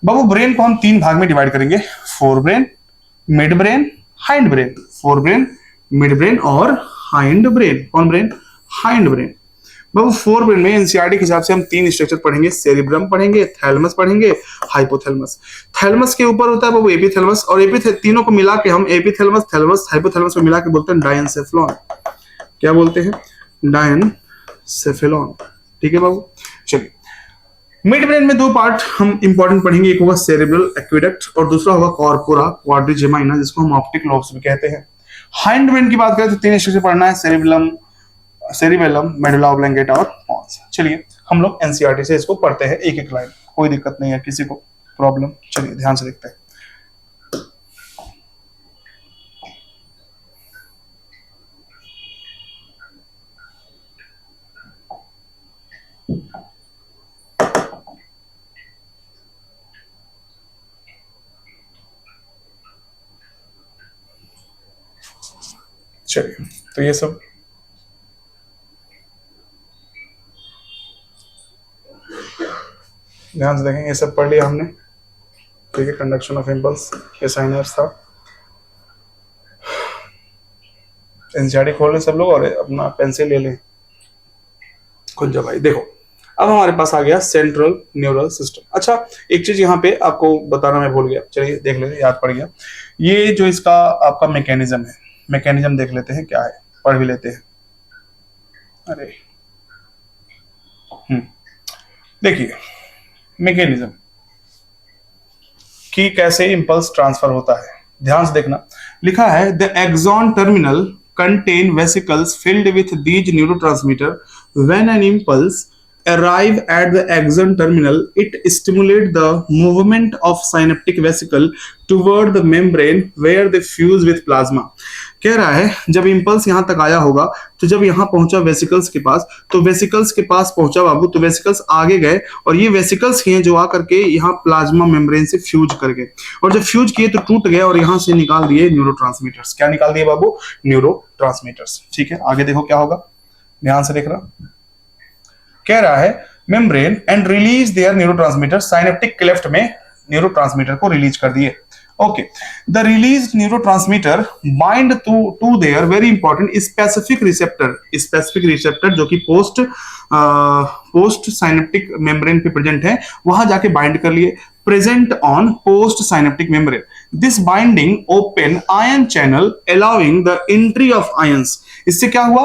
बाबू। ब्रेन को हम 3 भाग में डिवाइड करेंगे, fore brain, mid brain, hind brain. Fore brain, mid brain और हाइंड ब्रेन। कौन ब्रेन? Hind brain. बाबू 4 ब्रेन में एनसीईआरटी के हिसाब से हम 3 स्ट्रक्चर पढ़ेंगे, सेरिब्रम पढ़ेंगे, थैलेमस पढ़ेंगे, हाइपोथैलेमस। थैलेमस के ऊपर होता है बाबू एपिथैलेमस, और तीनों को मिला के हम एपिथैलेमस, थैलेमस, हाइपोथैलेमस को मिला के बोलते हैं डायनसेफेलॉन। क्या बोलते हैं? डायनसेफेलॉन। ठीक है बाबू, चलिए। मिड ब्रेन में 2 पार्ट हम इंपॉर्टेंट पढ़ेंगे, एक होगा सेरेब्रल एक्वेडक्ट और दूसरा होगा कॉर्पोरा क्वाड्रिजेमाइना, जिसको हम ऑप्टिक लोब्स भी कहते हैं। हाइंड ब्रेन की बात करें तो 3 स्ट्रक्चर पढ़ना है, सेरिबेलम, मेडुला ऑब्लंगेटा और पॉन्स। चलिए हम लोग एनसीईआरटी से इसको पढ़ते हैं एक एक लाइन, कोई दिक्कत नहीं है किसी को प्रॉब्लम। चलिए ध्यान से देखते हैं। चलिए तो ये सब ध्यान से देखें, ये सब पढ़ लिया हमने। ठीक है, कंडक्शन ऑफ इम्पल्स, ये साइनर्स था। एनसीईआरटी खोल लें सब लोग और अपना पेंसिल ले लें खुद। जब भाई देखो, अब हमारे पास आ गया सेंट्रल न्यूरल सिस्टम। अच्छा, एक चीज यहाँ पे आपको बताना मैं भूल गया, चलिए देख लेते, याद पड़ गया। ये जो इसका आपका मैकेनिज्म है, मैकेनिज्म देख लेते हैं क्या है, पढ़ भी लेते हैं। अरे देखिए मैकेनिज्म कि कैसे इंपल्स ट्रांसफर होता है, ध्यान से देखना। लिखा है the axon terminal contain vesicles filled with these neurotransmitter. When an impulse arrive at the axon terminal, it stimulate the movement of synaptic vesicle toward the membrane where they fuse with plasma. कह रहा है जब impulse यहां तक आया होगा तो जब यहां पहुंचा वेसिकल्स के पास, तो वेसिकल्स के पास पहुंचा बाबू, तो वेसिकल्स आगे गए और ये वेसिकल्स ही हैं जो आकर के यहाँ प्लाज्मा मेम्ब्रेन से फ्यूज कर गए, और जब फ्यूज किए तो टूट गए और यहां से निकाल दिए न्यूरोट्रांसमीटर्स। क्या निकाल दिए बाबू? न्यूरोट्रांसमीटर्स। ठीक है, आगे देखो क्या होगा, ध्यान से देख रहा। कह रहा है membrane and release their neurotransmitter, synaptic cleft में न्यूरोट्रांसमीटर को रिलीज कर दिए। Okay, the released neurotransmitter bind to their very important specific receptor जो कि पोस्ट साइनेप्टिक मेम्ब्रेन पे प्रेजेंट है, वहां जाके बाइंड कर लिए। Present on post synaptic membrane, this binding open ion channel allowing the entry of ions. इससे क्या हुआ,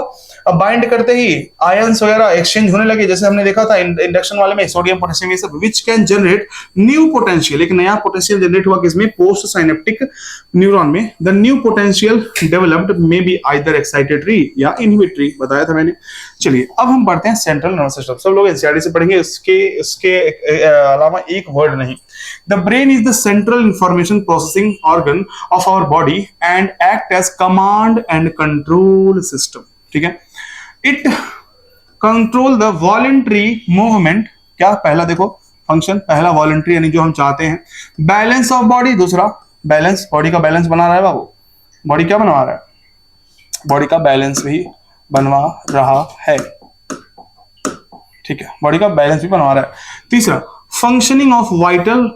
अब बाइंड करते ही आयंस वगैरह एक्सचेंज होने लगे, जैसे हमने देखा था इंडक्शन वाले में, सोडियम पोटेशियम ये सब, which can generate new potential. एक नया पोटेंशियल जनरेट हुआ किसमें? पोस्ट साइनेप्टिक न्यूरॉन में। The new potential developed may be either excitatory या इनहिबिटरी, बताया था मैंने। चलिए अब हम पढ़ते हैं सेंट्रल नर्वस सिस्टम। सब लोग एनसीईआरटी से पढ़ेंगे, इसके अलावा एक वर्ड नहीं। The brain is the central information processing organ of our body and act as command and control system. ठीक है, it control the voluntary movement. क्या पहला देखो फंक्शन, पहला वॉलेंट्री यानी जो हम चाहते हैं, बैलेंस ऑफ बॉडी, दूसरा बैलेंस, बॉडी का बैलेंस बना रहा है बाबू। बॉडी क्या बनवा रहा है? बॉडी का बैलेंस भी बनवा रहा है। ठीक है, बॉडी का बैलेंस भी बनवा रहा है। तीसरा functioning of vital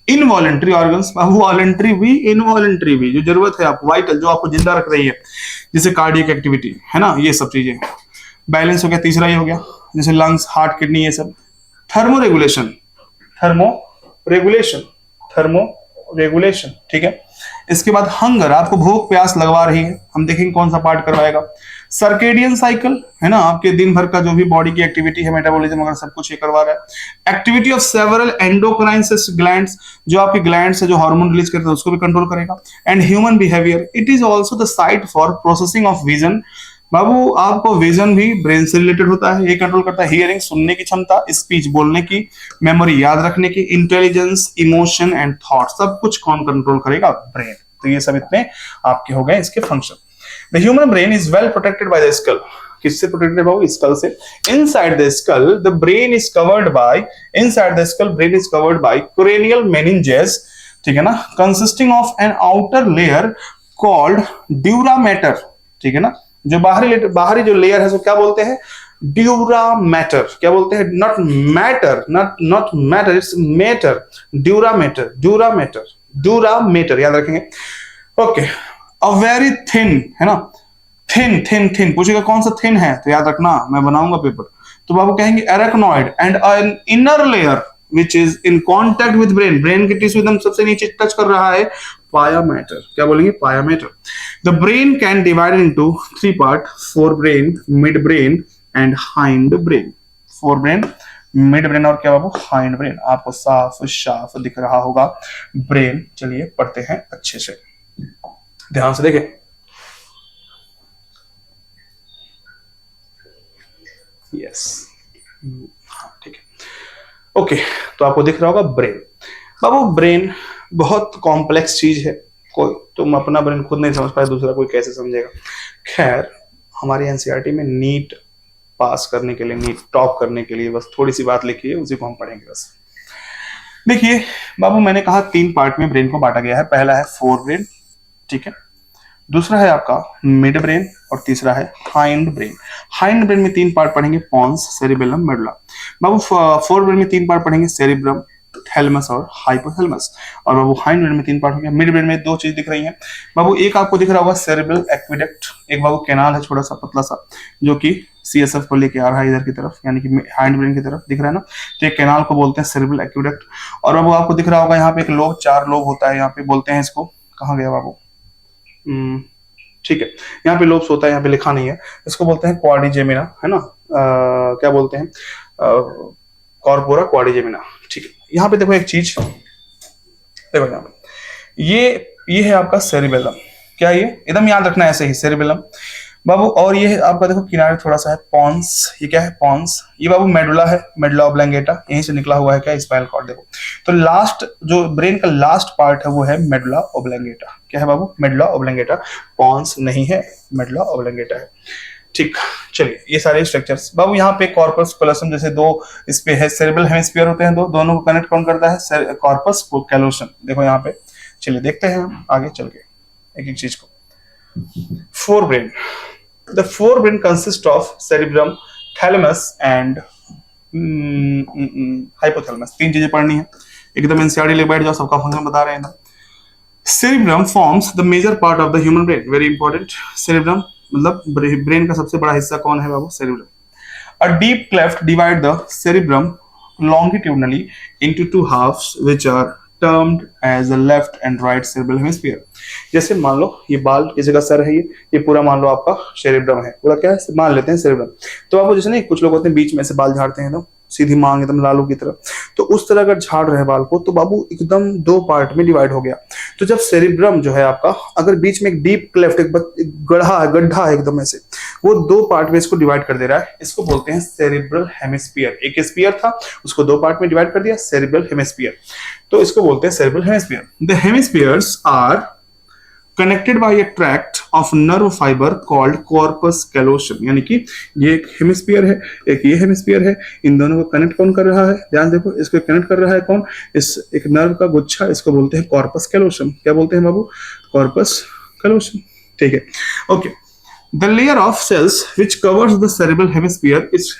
involuntary organs, voluntary भी इनवॉलेंट्री भी, जो जरूरत है आपको, वाइटल जो आपको जिंदा रख रही है, जैसे कार्डियक एक्टिविटी है ना, ये सब चीजें बैलेंस हो गया। तीसरा ये हो गया जैसे लंग्स, हार्ट, किडनी, ये सब। Thermo regulation. ठीक है, इसके बाद हंगर, आपको भूख प्यास लगवा रही है, हम देखेंगे कौन सा पार्ट करवाएगा। सर्केडियन साइकिल है ना, आपके दिन भर का जो भी बॉडी की एक्टिविटी है, मेटाबॉलिज्म वगैरह सब कुछ ये करवा रहा है। Activity of several endocrine glands, जो आपके ग्लैंड्स है जो हार्मोन रिलीज करते हैं उसको भी कंट्रोल करेगा। And human behaviour, it is also the site for processing of vision. बाबू आपको विजन भी ब्रेन से रिलेटेड होता है, ये कंट्रोल करता है। हियरिंग, सुनने की क्षमता, स्पीच, बोलने की, मेमोरी, याद रखने की, इंटेलिजेंस, इमोशन एंड थॉट, सब कुछ कौन कंट्रोल करेगा? ब्रेन। तो ये सब इतने आपके हो गए इसके function. The human brain is well protected by the skull. किससे प्रोटेक्टेड बाबू? स्कल से। Inside the skull the brain is covered by cranial meninges, ठीक है ना, consisting of an outer layer called dura mater. ठीक है ना, जो बाहरी जो लेयर है, सो क्या बोलते हैं? Dura mater. क्या बोलते हैं? Not matter, it's matter, dura mater, याद रखेंगे। ओके, अ वेरी थिन है ना, थिन पूछेगा कौन सा थिन है, तो याद रखना मैं बनाऊंगा पेपर। तो बाबू कहेंगे arachnoid and an inner layer which is in contact with brain, brain के टिश्यू एकदम सबसे नीचे टच कर रहा है, पाया मैटर। क्या बोलेंगे? पाया matter. The brain can divide into 3 part, four brain, mid brain and hind brain. Fore brain, mid brain और क्या बाबू? Hind brain. आपको साफ साफ दिख रहा होगा ब्रेन। चलिए पढ़ते हैं अच्छे से, ध्यान से देखें। यस, ठीक है, ओके। तो आपको दिख रहा होगा ब्रेन। बाबू ब्रेन बहुत कॉम्प्लेक्स चीज है, कोई तुम अपना ब्रेन खुद नहीं समझ पाए, दूसरा कोई कैसे समझेगा। खैर, हमारी एनसीईआरटी में नीट पास करने के लिए, नीट टॉप करने के लिए बस थोड़ी सी बात लिखी है, उसी को हम पढ़ेंगे बस। देखिए बाबू, मैंने कहा 3 पार्ट में ब्रेन को बांटा गया है। पहला है फोर ब्रेन, ठीक है, दूसरा है आपका मिड ब्रेन और तीसरा है हाइंड ब्रेन। हाइंड ब्रेन में 3 पार्ट पढ़ेंगे, पॉन्स, सेरिबेलम, मेडुला। बाबू फोर ब्रेन में 3 पार्ट पढ़ेंगे, सेरिब्रम, थैलेमस और हाइपोथैलेमस। और बाबू हाइंड ब्रेन में 3 पार्ट हो गया। मिड ब्रेन में 2 चीज दिख रही हैं बाबू, एक आपको दिख रहा होगा सेरिब्रल एक्विडक्ट, एक बाबू कैनाल है छोटा सा पतला सा जो कि सीएसएफ को लेके आ रहा है इधर की तरफ, यानी कि हाइंड ब्रेन की तरफ दिख रहा है ना, तो एक कैनाल को बोलते हैं सेरिब्रल एक्विडक्ट। और बाबू आपको दिख रहा होगा यहाँ पे एक लोब, 4 लोब होता है यहाँ पे, बोलते हैं इसको, कहाँ गया बाबू, ठीक है, यहाँ पे लोब्स होता है, यहाँ पे लिखा नहीं है, इसको बोलते हैं क्वाड्रिजेमिना, है ना, क्या बोलते हैं, कॉर्पोरा क्वाड्रिजेमिना, ठीक है। यहाँ पे देखो एक चीज, देखो यहाँ पे ये है आपका सेरिबेलम। क्या ये? एकदम याद रखना है ऐसे ही, सेरिबेलम बाबू। और ये आपका देखो किनारे थोड़ा सा है पॉन्स, ये क्या है? पॉन्स। ये बाबू मेडुला है, मेडुला ऑब्लंगेटा, यहीं से निकला हुआ है क्या? Spinal cord. देखो तो लास्ट जो ब्रेन का लास्ट पार्ट है वो है मेडुला ऑब्लंगेटा। क्या है बाबू? मेडुला ऑब्लंगेटा, पॉन्स नहीं है, मेडुला ऑब्लंगेटा है, ठीक। चलिए ये सारे स्ट्रक्चर्स बाबू, यहाँ पे कॉर्पस कैलोसम, जैसे 2 इस पे है सेरेब्रल हेमिस्फीयर होते हैं, दोनों को कनेक्ट कौन करता है? Corpus callosum. देखो यहाँ पे, चलिए देखते हैं हम आगे चल के एक एक चीज को। Fore brain, the fore brain consist of cerebrum, thalamus and hypothalamus. 3 चीजें पढ़नी है, एकदम एनसीईआरटी ले बैठ जाओ, सबका फंक्शन बता रहे हैं। Cerebrum forms the major part of the human brain, very important. Cerebrum मतलब ब्रेन का सबसे बड़ा हिस्सा कौन है बाबू? Cerebrum. A deep cleft divide the cerebrum longitudinally into 2 halves which are termed as the left and right cerebral hemisphere। जैसे मान लो ये बाल की जगह सर है, ये पूरा मान लो आपका सेरिब्रम है, पूरा क्या है मान लेते हैं सेरिब्रम। तो आपको जैसे नहीं, कुछ लोग होते हैं बीच में से बाल झाड़ते हैं तो सीधी मांग एकदम लालू की तरह, तो उस तरह अगर झाड़ रहे बाल को तो बाबू एकदम 2 पार्ट में डिवाइड हो गया। तो जब सेरिब्रम जो है आपका, अगर बीच में एक डीप क्लेफ्ट, एक गड्ढा है एकदम ऐसे, वो 2 पार्ट में इसको डिवाइड कर दे रहा है, इसको बोलते हैं सेरिब्रल हेमिस्फीयर। एक स्फीयर था, उसको 2 पार्ट में डिवाइड कर दिया, सेरिब्रल हेमिस्फीयर, तो इसको बोलते हैं cerebral hemisphere. The hemispheres are connected by a tract of nerve fibre called corpus callosum. यानी कि ये एक हेमिस्फीयर है, एक ये हेमिस्फीयर है, इन दोनों को कनेक्ट कौन कर रहा है? ध्यान देखो, इसको कनेक्ट कर रहा है कौन? इस एक नर्व का गुच्छा, इसको बोलते हैं कॉर्पस कैलोसम। क्या बोलते हैं बाबू? कॉर्पस कैलोसम, ठीक है, okay. The layer of cells which covers the cerebral hemisphere is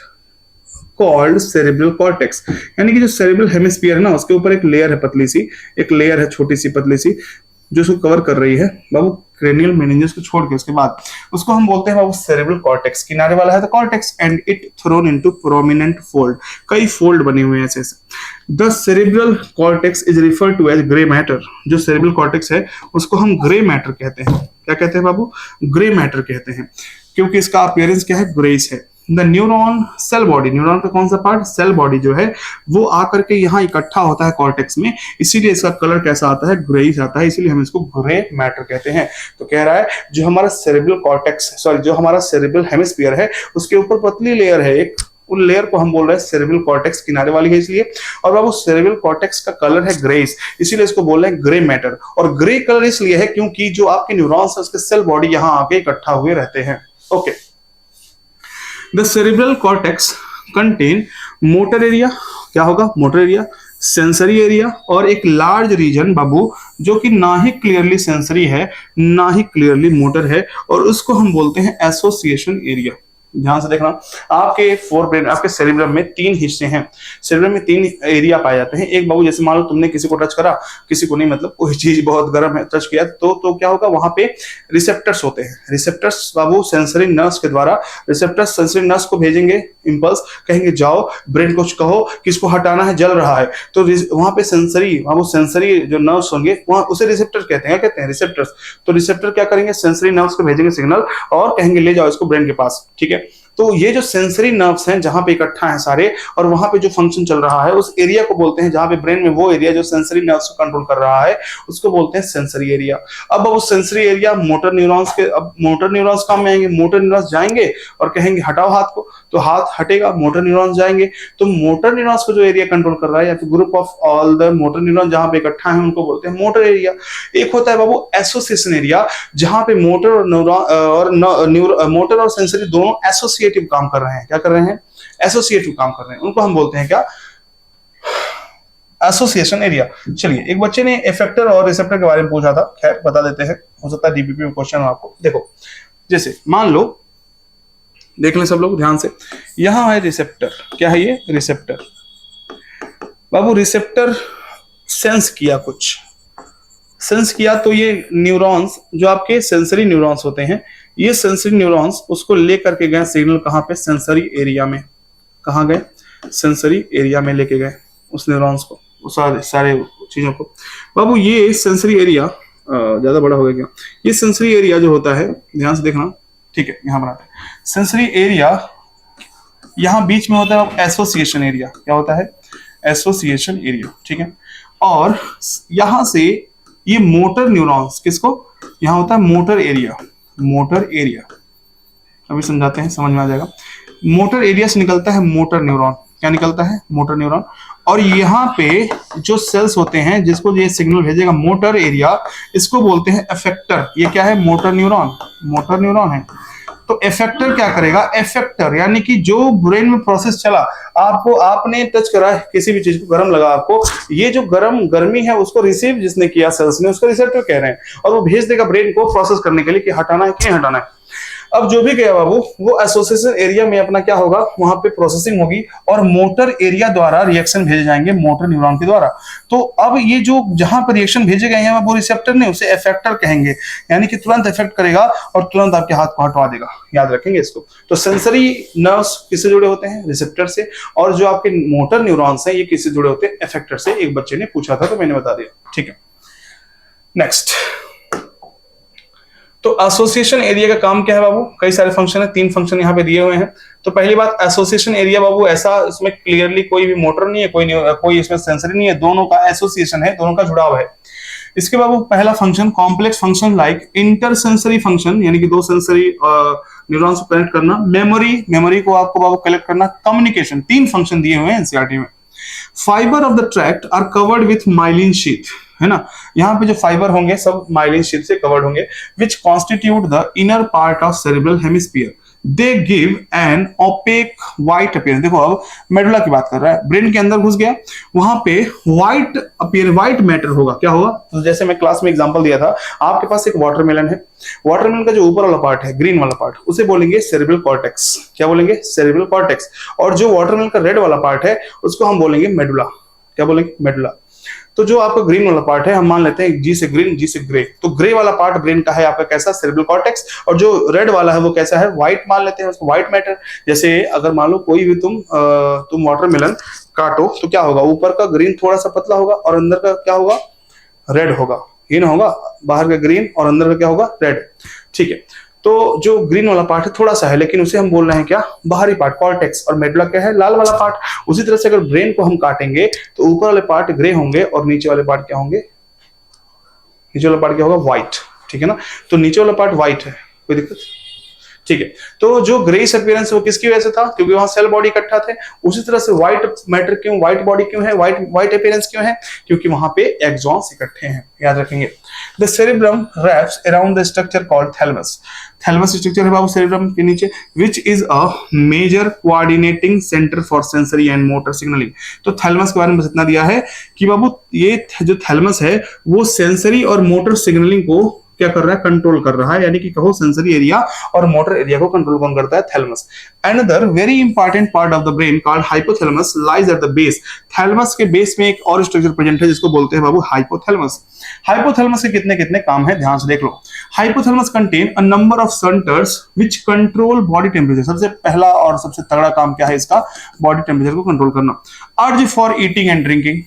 called cerebral cortex. यानी कि जो सेरिब्रल हेमिस्फीयर है ना, उसके ऊपर एक लेयर है, पतली सी एक लेयर है, छोटी सी पतली सी, जो उसको कवर कर रही है बाबू, क्रेनियल मेनिंजेस को छोड़ के, उसके बाद उसको हम बोलते हैं बाबू सेरिब्रल कॉर्टेक्स। किनारे वाला है तो cortex, and it thrown into prominent fold, कई फोल्ड बने हुए हैं ऐसे ऐसे। The cerebral cortex is refer to as grey matter. जो सेरिब्रल कॉर्टेक्स है उसको हम ग्रे मैटर कहते हैं। क्या कहते हैं बाबू? ग्रे मैटर कहते हैं, क्योंकि इसका अपीयरेंस क्या है? ग्रेस है। The neuron cell body, neuron का कौन सा पार्ट? सेल बॉडी जो है वो आकर के यहाँ इकट्ठा होता है कॉर्टेक्स में, इसीलिए इसका कलर कैसा आता है? ग्रेइश आता है, इसीलिए हम इसको ग्रे मैटर कहते हैं। तो कह रहा है जो हमारा सेरिब्रल कॉर्टेक्स, सॉरी जो हमारा सेरिब्रल हेमिस्फीयर है, उसके ऊपर पतली लेयर है एक, उन लेयर को हम बोल रहे हैं सेरिब्रल कॉर्टेक्स, किनारे वाली है इसलिए। और बाबू सेरिब्रल कॉर्टेक्स का कलर है ग्रेइश, इसीलिए इसको बोल रहे हैं ग्रे मैटर। और ग्रे कलर इसलिए है क्योंकि जो आपके न्यूरॉन्स है उसके सेल बॉडी यहाँ आके इकट्ठा हुए रहते हैं, okay. The cerebral cortex contain motor area, क्या होगा? मोटर एरिया, सेंसरी एरिया और एक लार्ज रीजन बाबू जो कि ना ही क्लियरली सेंसरी है ना ही क्लियरली मोटर है, और उसको हम बोलते हैं एसोसिएशन एरिया। ध्यान से देखना, आपके फोर ब्रेन, आपके सेरिब्रम में 3 हिस्से हैं, सेरिब्रम में 3 एरिया पाए जाते हैं। एक बाबू जैसे मान लो तुमने किसी को टच करा, किसी को नहीं, मतलब कोई चीज बहुत गर्म है टच किया तो क्या होगा, वहां पे रिसेप्टर्स होते हैं। रिसेप्टर्स बाबू सेंसरी नर्व्स के द्वारा, रिसेप्टर्स सेंसरी नर्व्स को भेजेंगे इंपल्स, कहेंगे जाओ ब्रेन को कहो किसको हटाना है, जल रहा है, तो वहां पे सेंसरी, वहां वो सेंसरी जो नर्व्स होंगे वहां उसे रिसेप्टर कहते हैं, क्या कहते हैं, रिसेप्टर्स। तो रिसेप्टर क्या करेंगे, सेंसरी नर्व्स को भेजेंगे सिग्नल और कहेंगे ले जाओ इसको ब्रेन के पास, ठीक है। तो ये जो सेंसरी नर्व्स हैं जहां पे इकट्ठा है सारे, और वहां पे जो फंक्शन चल रहा है उस एरिया को बोलते हैं, जहां पे ब्रेन में वो एरिया जो सेंसरी नर्व्स को कंट्रोल कर रहा है उसको बोलते हैं सेंसरी एरिया। अब वो सेंसरी एरिया मोटर न्यूरॉन्स के, अब मोटर न्यूरॉन्स काम में आएंगे, मोटर न्यूरॉन्स जाएंगे और कहेंगे हटाओ हाथ को, तो हाथ हटेगा, मोटर न्यूरॉन्स जाएंगे, तो मोटर न्यूरॉन्स को जो एरिया कंट्रोल कर रहा है या फिर group of all the motor neuron जहां पे इकट्ठा है उनको बोलते हैं मोटर एरिया। एक होता है बाबू एसोसिएशन एरिया, जहां पे मोटर और न्यूरॉन मोटर और सेंसरी दोनों एसोसिएटिव काम कर रहे हैं, क्या कर रहे हैं, एसोसिएटिव काम कर रहे हैं, उनको हम बोलते हैं क्या, एसोसिएशन एरिया। चलिए, एक बच्चे ने इफेक्टर और रिसेप्टर के बारे में पूछा था, खैर बता देते हैं, हो सकता है डीपीपी में क्वेश्चन हो आपको। देखो जैसे मान लो, देख लें सब लोग ध्यान से, यहां है रिसेप्टर, क्या है ये, रिसेप्टर। बाबू रिसेप्टर सेंस किया, कुछ सेंस किया, तो ये न्यूरॉन्स जो आपके सेंसरी न्यूरॉन्स होते हैं, ये सेंसरी न्यूरॉन्स उसको लेकर के गए सिग्नल कहां पे, सेंसरी एरिया में। कहां गए, सेंसरी एरिया में लेके गए उस न्यूरॉन्स को, सारे चीजों को। बाबू ये सेंसरी एरिया ज्यादा बड़ा हो गया क्या, ये सेंसरी एरिया जो होता है, ध्यान से देखना, ठीक है, यहां बनाते हैं सेंसरी एरिया, यहां बीच में होता है एसोसिएशन एरिया, क्या होता है, एसोसिएशन एरिया, ठीक है। और यहां से ये मोटर न्यूरॉन्स, किसको, यहां होता है मोटर एरिया, मोटर एरिया, अभी समझाते हैं, समझ में आ जाएगा। मोटर एरिया से निकलता है मोटर न्यूरॉन, क्या निकलता है, मोटर न्यूरॉन। और यहाँ पे जो सेल्स होते हैं जिसको ये सिग्नल भेजेगा मोटर एरिया, इसको बोलते हैं इफेक्टर। ये क्या है, मोटर न्यूरॉन, मोटर न्यूरॉन है। तो इफेक्टर क्या करेगा, इफेक्टर यानी कि जो ब्रेन में प्रोसेस चला, आपको, आपने टच करा है किसी भी चीज को, गर्म लगा आपको, ये जो गर्मी है उसको रिसीव जिसने किया सेल्स ने, उसको रिसेप्टर कह रहे हैं, और वो भेज देगा ब्रेन को प्रोसेस करने के लिए कि हटाना है कि नहीं हटाना है। अब जो भी गया बाबू, वो एसोसिएशन एरिया में अपना क्या होगा, वहां पे प्रोसेसिंग होगी और मोटर एरिया द्वारा रिएक्शन भेजे जाएंगे मोटर न्यूरॉन के द्वारा। तो अब ये जो जहां पर रिएक्शन भेजे गए हैं वो रिसेप्टर ने, उसे इफेक्टर कहेंगे, यानी कि तुरंत इफेक्ट करेगा और तुरंत आपके हाथ को हटवा देगा, याद रखेंगे इसको। तो सेंसरी नर्व्स किससे जुड़े होते हैं, रिसेप्टर से, और जो आपके मोटर न्यूरॉन्स हैं ये किससे जुड़े होते हैं, इफेक्टर से। एक बच्चे ने पूछा था तो मैंने बता दिया, ठीक है। नेक्स्ट, तो एसोसिएशन एरिया का काम क्या है बाबू, कई सारे फंक्शन है, 3 फंक्शन यहाँ पे दिए हुए हैं। तो पहली बात, एसोसिएशन एरिया बाबू ऐसा, इसमें क्लियरली कोई भी मोटर नहीं है, कोई इसमें सेंसरी नहीं है, दोनों का एसोसिएशन है, दोनों का जुड़ाव है। इसके बाबू पहला function complex function like intersensory function, यानी कि 2 सेंसरी न्यूरॉन्स को कनेक्ट करना, मेमोरी को आपको बाबू कलेक्ट करना, कम्युनिकेशन, 3 फंक्शन दिए हुए हैं एनसीईआरटी में। Fibre of the tract are covered with myelin sheath, है ना, यहाँ पे जो फाइबर होंगे सब माइलिन शीथ से कवर्ड होंगे, which constitute the inner part of cerebral hemisphere, they give an opaque white appearance. देखो अब मेडुला की बात कर रहा है, ब्रेन के अंदर घुस गया, वहां पे व्हाइट अपीयर, व्हाइट मैटर होगा, क्या होगा, तो जैसे मैं क्लास में एग्जांपल दिया था, आपके पास एक वाटरमेलन है, वाटरमेलन का जो ऊपर वाला पार्ट है, ग्रीन वाला पार्ट, उसे बोलेंगे सेरेब्रल कॉर्टेक्स, क्या बोलेंगे, सेरेब्रल कॉर्टेक्स। और जो वाटरमेलन का रेड वाला पार्ट है उसको हम बोलेंगे मेडुला, क्या बोलेंगे, मेडुला। तो जो आपका ग्रीन वाला पार्ट है हम मान लेते हैं जी से ग्रीन, जी से ग्रे, तो ग्रे वाला पार्ट ब्रेन का है आपका कैसा, सेरेब्रल कॉर्टेक्स, और जो रेड वाला है वो कैसा है, व्हाइट मान लेते हैं उसको, व्हाइट मैटर। जैसे अगर मान लो कोई भी तुम वाटरमेलन काटो तो क्या होगा, ऊपर का ग्रीन थोड़ा सा पतला होगा और अंदर का क्या होगा, रेड होगा, ये ना होगा, बाहर का ग्रीन और अंदर का क्या होगा, रेड, ठीक है। तो जो ग्रीन वाला पार्ट है थोड़ा सा है, लेकिन उसे हम बोल रहे हैं क्या, बाहरी पार्ट, कॉर्टेक्स, और मेडुला क्या है, लाल वाला पार्ट। उसी तरह से अगर ब्रेन को हम काटेंगे तो ऊपर वाले पार्ट ग्रे होंगे और नीचे वाले पार्ट क्या होंगे, नीचे वाला पार्ट क्या होगा, व्हाइट, ठीक है ना। तो नीचे वाला पार्ट व्हाइट है, कोई दिक्कत, ठीक है। तो जो ग्रेइश अपीयरेंस वो किसकी वजह से था, क्योंकि वहां सेल बॉडी इकट्ठा थे। उसी तरह से व्हाइट मैटर क्यों, व्हाइट बॉडी क्यों है, व्हाइट अपीयरेंस क्यों है, क्योंकि वहां पे एक्सॉन्स इकट्ठे हैं, याद रखेंगे। The cerebrum wraps around the structure called thalamus, thalamus structure है बाबू सेरेब्रम के नीचे, which is a major coordinating centre for sensory and motor signalling. तो थैलेमस के बारे में बस इतना दिया है कि बाबू ये जो थैलेमस है वो सेंसरी और मोटर सिग्नलिंग को क्या कर रहा है, कंट्रोल कर रहा है, यानी कि कहो सेंसरी एरिया और मोटर एरिया को कंट्रोल कौन करता है, thalamus. Another very important part of the brain called hypothalamus lies at the base. Thalamus के बेस में एक और स्ट्रक्चर प्रेजेंट है जिसको बोलते हैं बाबू हाइपोथैलेमस। हाइपोथैलेमस के कितने कितने काम है, ध्यान से देख लो। Hypothalamus contain a number of centres which control body temperature. सबसे पहला और सबसे तगड़ा काम क्या है इसका, बॉडी टेम्परेचर को कंट्रोल करना। Urge for eating and drinking,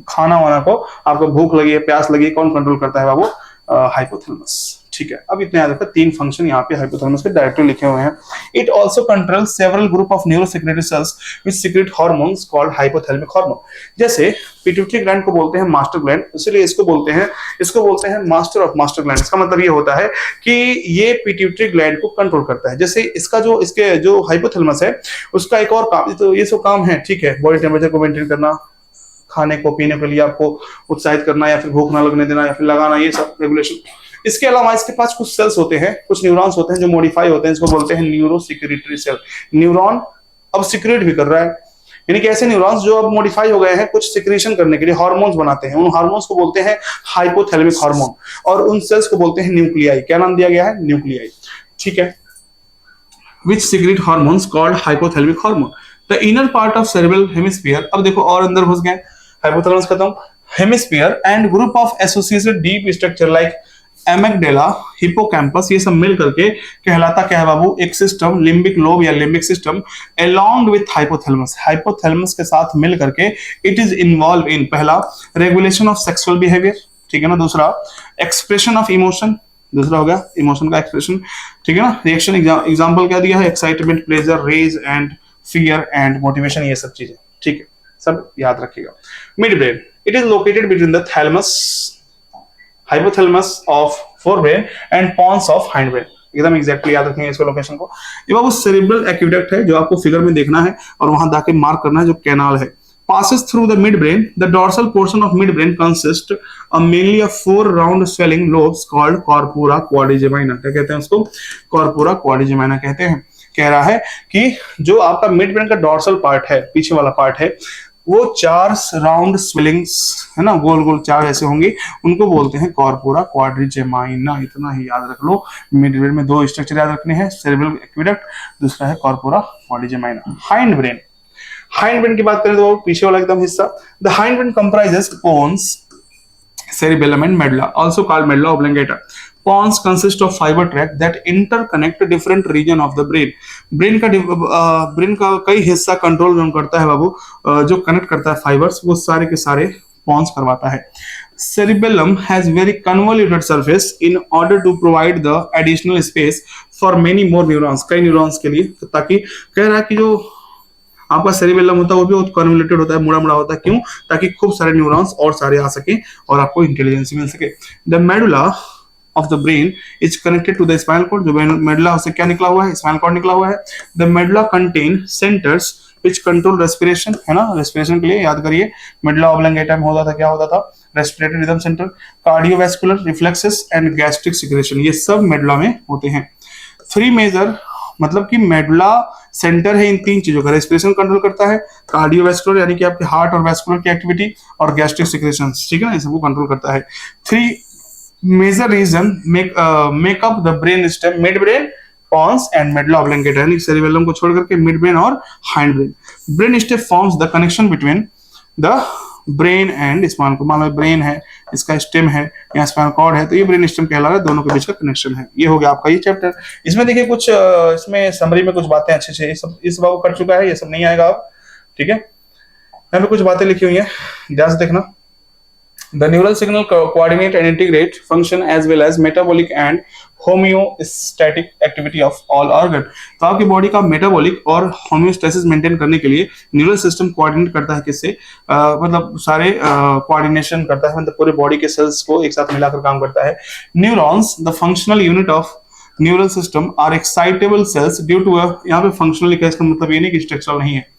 खाना वाना को, आपको भूख लगी है, प्यास लगी है, कौन कंट्रोल करता है बाबू, हाइपोथैलेमस। ठीक है, अब इतने याद रखो, तीन फंक्शन यहाँ पे हाइपोथैलेमस के डायरेक्टली लिखे हुए हैं। It also controls several group of neurosecretory cells which secret hormones called hypothalamic hormone. जैसे पिट्यूटरी ग्लैंड को बोलते हैं मास्टर ग्लैंड, इसलिए इसको बोलते हैं मास्टर ऑफ मास्टर ग्लैंड। इसका मतलब ये होता है कि ये पिट्यूटरी ग्लैंड को कंट्रोल करता है। जैसे इसके जो हाइपोथैलेमस है उसका एक और काम, तो ये सब काम है, ठीक है, बॉडी टेम्परेचर को मेंटेन करना, खाने को पीने के लिए आपको उत्साहित करना, या फिर भूख ना लगने देना, या फिर लगाना, ये सब रेगुलेशन। इसके अलावा इसके पास कुछ सेल्स होते हैं, कुछ न्यूरॉन्स होते हैं जो मॉडिफाई होते हैं, इसको बोलते हैं न्यूरो सिक्रेटरी सेल। न्यूरॉन अब सिक्रेट भी कर रहा है, यानी कि ऐसे न्यूरॉन्स जो अब मॉडिफाई हो गए हैं कुछ सिक्रेशन करने के लिए, हार्मोन्स बनाते हैं, उन हार्मोन्स को बोलते हैं हाइपोथैलेमिक हार्मोन, और उन सेल्स को बोलते हैं न्यूक्लियाई। क्या नाम दिया गया है, न्यूक्लियाई। ठीक है, which secrete hormones called hypothalamic hormone. The inner part of cerebral hemisphere, अब देखो और अंदर घुस गए, हाइपोथैलेमस खत्म, hemisphere and group of associated deep structure like amygdala, hippocampus, ये सब मिल करके कहलाता क्या है बाबू, एक सिस्टम, लिम्बिक लोब या limbic system, along with hypothalamus. Hypothalamus के साथ मिल करके इट इज इन्वॉल्व इन, पहला रेगुलेशन ऑफ सेक्सुअल बिहेवियर, ठीक है ना, दूसरा एक्सप्रेशन ऑफ इमोशन, दूसरा हो गया इमोशन का एक्सप्रेशन, ठीक है ना, रिएक्शन, एग्जांपल क्या दिया है, excitement, pleasure, rage and fear and motivation, ये सब चीजें, ठीक है, सब याद रखिएगा। Mid brain, it is located between the thalamus, hypothalamus of forebrain and pons of hind brain, एकदम एग्जैक्टली याद रखेंगे इसको लोकेशन को। ये वो सेरेब्रल एक्वेडक्ट है जो आपको फिगर में देखना है और वहां जाके मार्क करना है, जो कैनाल है, passes through the midbrain. The dorsal portion of midbrain consists mainly of 4 round swelling lobes called corpora quadrigemina. क्या कहते हैं उसको, corpora quadrigemina कहते हैं। कह रहा है कि जो आपका मिडब्रेन का डॉर्सल पार्ट है, पीछे वाला पार्ट है, वो 4 राउंड स्वेलिंग्स है ना, गोल गोल 4 ऐसे होंगे, उनको बोलते हैं कॉर्पोरा क्वाड्रिजेमाइना। इतना ही याद रख लो। मिडब्रेन में 2 स्ट्रक्चर याद रखने हैं, सेरेब्रल एक्वेडक्ट, दूसरा है corpora quadrigemina. Hind brain, hind brain की बात करें तो पीछे वाला एकदम हिस्सा, the hind brain comprises pons, cerebellum and medulla, also called medulla oblongata. Pons consist of fiber tract that interconnect different region of the brain. Brain का कई हिस्सा कंट्रोल जोन करता है बाबू, जो कनेक्ट करता है फाइबर्स, वो सारे के सारे पॉन्स करवाता है। Cerebellum has very convoluted surface in order to provide the additional space for many more neurons, कई न्यूरॉन्स के लिए, ताकि कह रहा है कि जो आपका सेरिबेलम होता है वो भी बहुत कन्वोल्यूटेड होता है, मुड़ा मुड़ा होता है, क्यों, ताकि खूब सारे न्यूरॉन्स और सारे आ सके और आपको इंटेलिजेंस मिल सके। The medulla of the brain is connected to the spinal cord, जो मेडुला उससे क्या निकला हुआ है, स्पाइनल कॉर्ड निकला हुआ है। The medulla contain centres which control respiration, है ना, रेस्पिरेशन के लिए याद करिए, मेडुला ऑब्लोंगेटा में होता था, क्या होता था, respiratory rhythm centre, cardiovascular reflexes and gastric secretion, ये सब मेडुला में होते हैं। 3 मेजर, मतलब कि मेडुला सेंटर है इन 3 चीजों का, रेस्पिरेशन कंट्रोल करता है, कार्डियोवैस्कुलर यानी कि आपके हार्ट और वैस्कुलर की एक्टिविटी, और गैस्ट्रिक सिक्रेशंस, ठीक है ना, ये सबको कंट्रोल करता है। 3 major region make up the brain stem, mid brain, pons and medulla oblongata, यानी सेरिबेलम को छोड़ करके मिड ब्रेन और hind brain. Brain stem forms the connection between the brain and spinal cord. मान लो ब्रेन है, इसका स्टेम है, यहाँ स्पाइनल कॉर्ड है, तो ये ब्रेन स्टेम कहला रहा है, दोनों के बीच का कनेक्शन है। ये हो गया आपका ये चैप्टर। इसमें देखिए कुछ इसमें समरी में कुछ बातें अच्छे से इस बाबू कर चुका है, ये सब नहीं आएगा अब, ठीक है। यहाँ पे कुछ बातें लिखी हुई है, ध्यान से देखना। The neural signal coordinate and integrate function as well as metabolic and homeostatic activity of all organ। तो आपकी बॉडी का मेटाबॉलिक और होम्योस्टेसिस मेंटेन करने के लिए न्यूरल सिस्टम कोऑर्डिनेट करता है, किससे, मतलब सारे कोऑर्डिनेशन करता है, मतलब पूरे बॉडी के सेल्स को एक साथ मिलाकर काम करता है। Neurons the functional unit of neural system are excitable cells due to, यहाँ पे फंक्शनल लिखा है, इसका मतलब ये नहीं कि स्ट्रक्चरल नहीं है,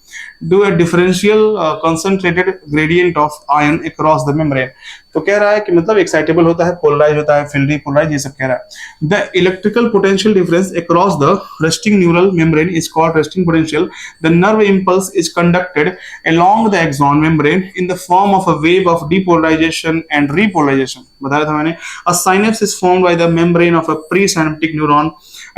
do a differential concentrated gradient of ion across the membrane। तो कह रहा है कि मतलब एक्साइटेबल होता है, पोलराइज होता है, फील्डी, पोलराइज, ये सब कह रहा है। The electrical potential difference across the resting neural membrane is called resting potential. The nerve impulse is conducted along the axon membrane in the form of a wave of depolarization and repolarization। बताया था मैंने। A synapse is formed by the membrane of a presynaptic neuron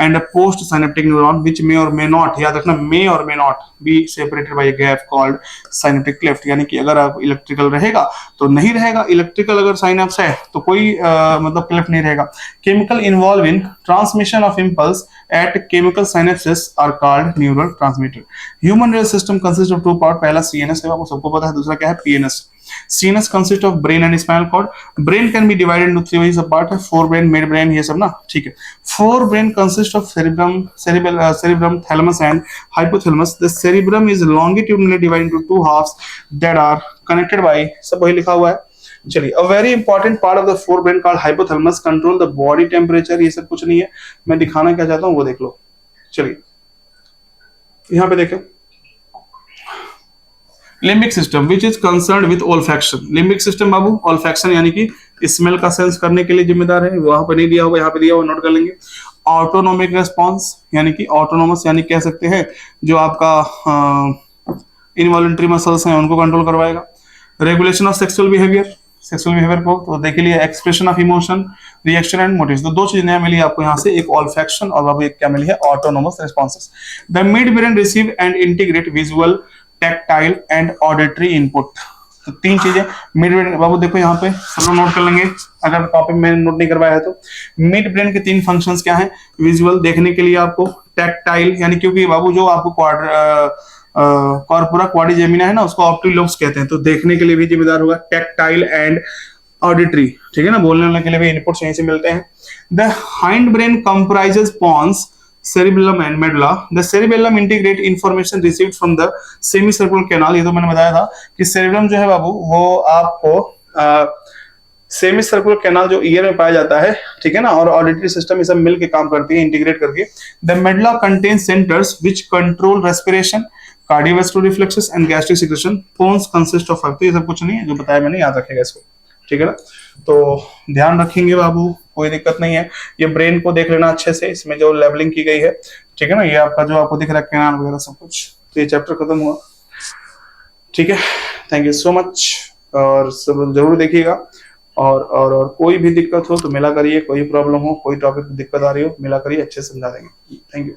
and a postsynaptic neuron which may or may not, याद रखना, may or may not be separated by a gap called synaptic cleft। यानी कि अगर आप electrical रहेगा तो नहीं रहेगा, इलेक्ट्रिकल अगर साइनेप्स है तो कोई मतलब क्लेफ्ट नहीं रहेगा। Chemical involve in transmission of impulse at chemical synapses are called neural transmitter. Human nervous system consist of two part, पहला सीएनएस है, आपको सबको पता है, दूसरा क्या है, PNS. CNS consists of brain and spinal cord. Brain can be divided into three ways apart है, forebrain, midbrain, ये सब ना, ठीक है। Forebrain consists of cerebrum, thalamus and hypothalamus. The cerebrum is longitudinally divided into two halves that are connected by, सब वही लिखा हुआ है। चलिए, a very important part of the forebrain called hypothalamus control the body temperature, ये सब कुछ नहीं है, मैं दिखाना क्या चाहता हूँ वो देख लो। चलिए यहाँ पे देखें, limbic system which is concerned with olfaction. Limbic system Babu olfaction यानी कि स्मेल का सेंस करने के लिए जिम्मेदार है, वहां पर नहीं दिया होगा, यहाँ पे दिया हुआ, नोट कर लेंगे। ऑटोनोमिक रेस्पॉन्स यानी कि ऑटोनोमस यानी कह सकते हैं जो आपका इनवॉलंटरी मसल्स हैं उनको कंट्रोल करवाएगा। Regulation of sexual behaviour, sexual behaviour को तो देख लिए, expression of emotion, reaction and motives. तो दो चीजें मिली आपको यहाँ से, एक ऑल्फैक्शन और बाबू एक क्या मिली है, autonomous responses. The mid brain receive and integrate visual, tactile and auditory input. तो तीन चीजें मिड ब्रेन, बाबू देखो यहाँ पे सब लोग नोट कर लेंगे अगर कॉपी में नोट नहीं करवाया है तो। मिड ब्रेन के तीन फंक्शंस क्या हैं, विजुअल देखने के लिए आपको, टैक्टाइल यानी क्योंकि बाबू जो आपको कॉर्पोरा क्वाड्रिजेमिना है ना उसको ऑप्टिक लोब्स कहते हैं, तो देखने के लिए भी जिम्मेदार होगा। टैक्टाइल एंड ऑडिटरी, ठीक है ना, बोलने के लिए भी इनपुट्स यहीं से मिलते हैं। The hind brain comprises pons, cerebellum and medulla. The cerebellum integrate information received from the semicircular canal। ये तो मैंने बताया था कि cerebellum जो है बाबू वो आपको सेमी सर्कुलर कैनाल जो ईयर में पाया जाता है, ठीक है ना, और ऑडिटरी सिस्टम ये सब मिल के काम करती है इंटीग्रेट करके। The medulla contains centres which control respiration, cardiovascular reflexes and gastric secretion. Pons consist of, तो ये सब कुछ नहीं है जो बताया मैंने, याद रखेगा इसको, ठीक है ना। तो ध्यान रखेंगे बाबू, कोई दिक्कत नहीं है। ये ब्रेन को देख लेना अच्छे से, इसमें जो लेबलिंग की गई है, ठीक है ना, ये आपका जो आपको दिख रहा है कैनाल वगैरह सब कुछ। तो ये चैप्टर खत्म हुआ, ठीक है। थैंक यू सो मच, और सब जरूर देखिएगा। और कोई भी दिक्कत हो तो मिला करिए, कोई प्रॉब्लम हो, कोई टॉपिक दिक्कत आ रही हो मिला करिए, अच्छे से समझा देंगे। Thank you.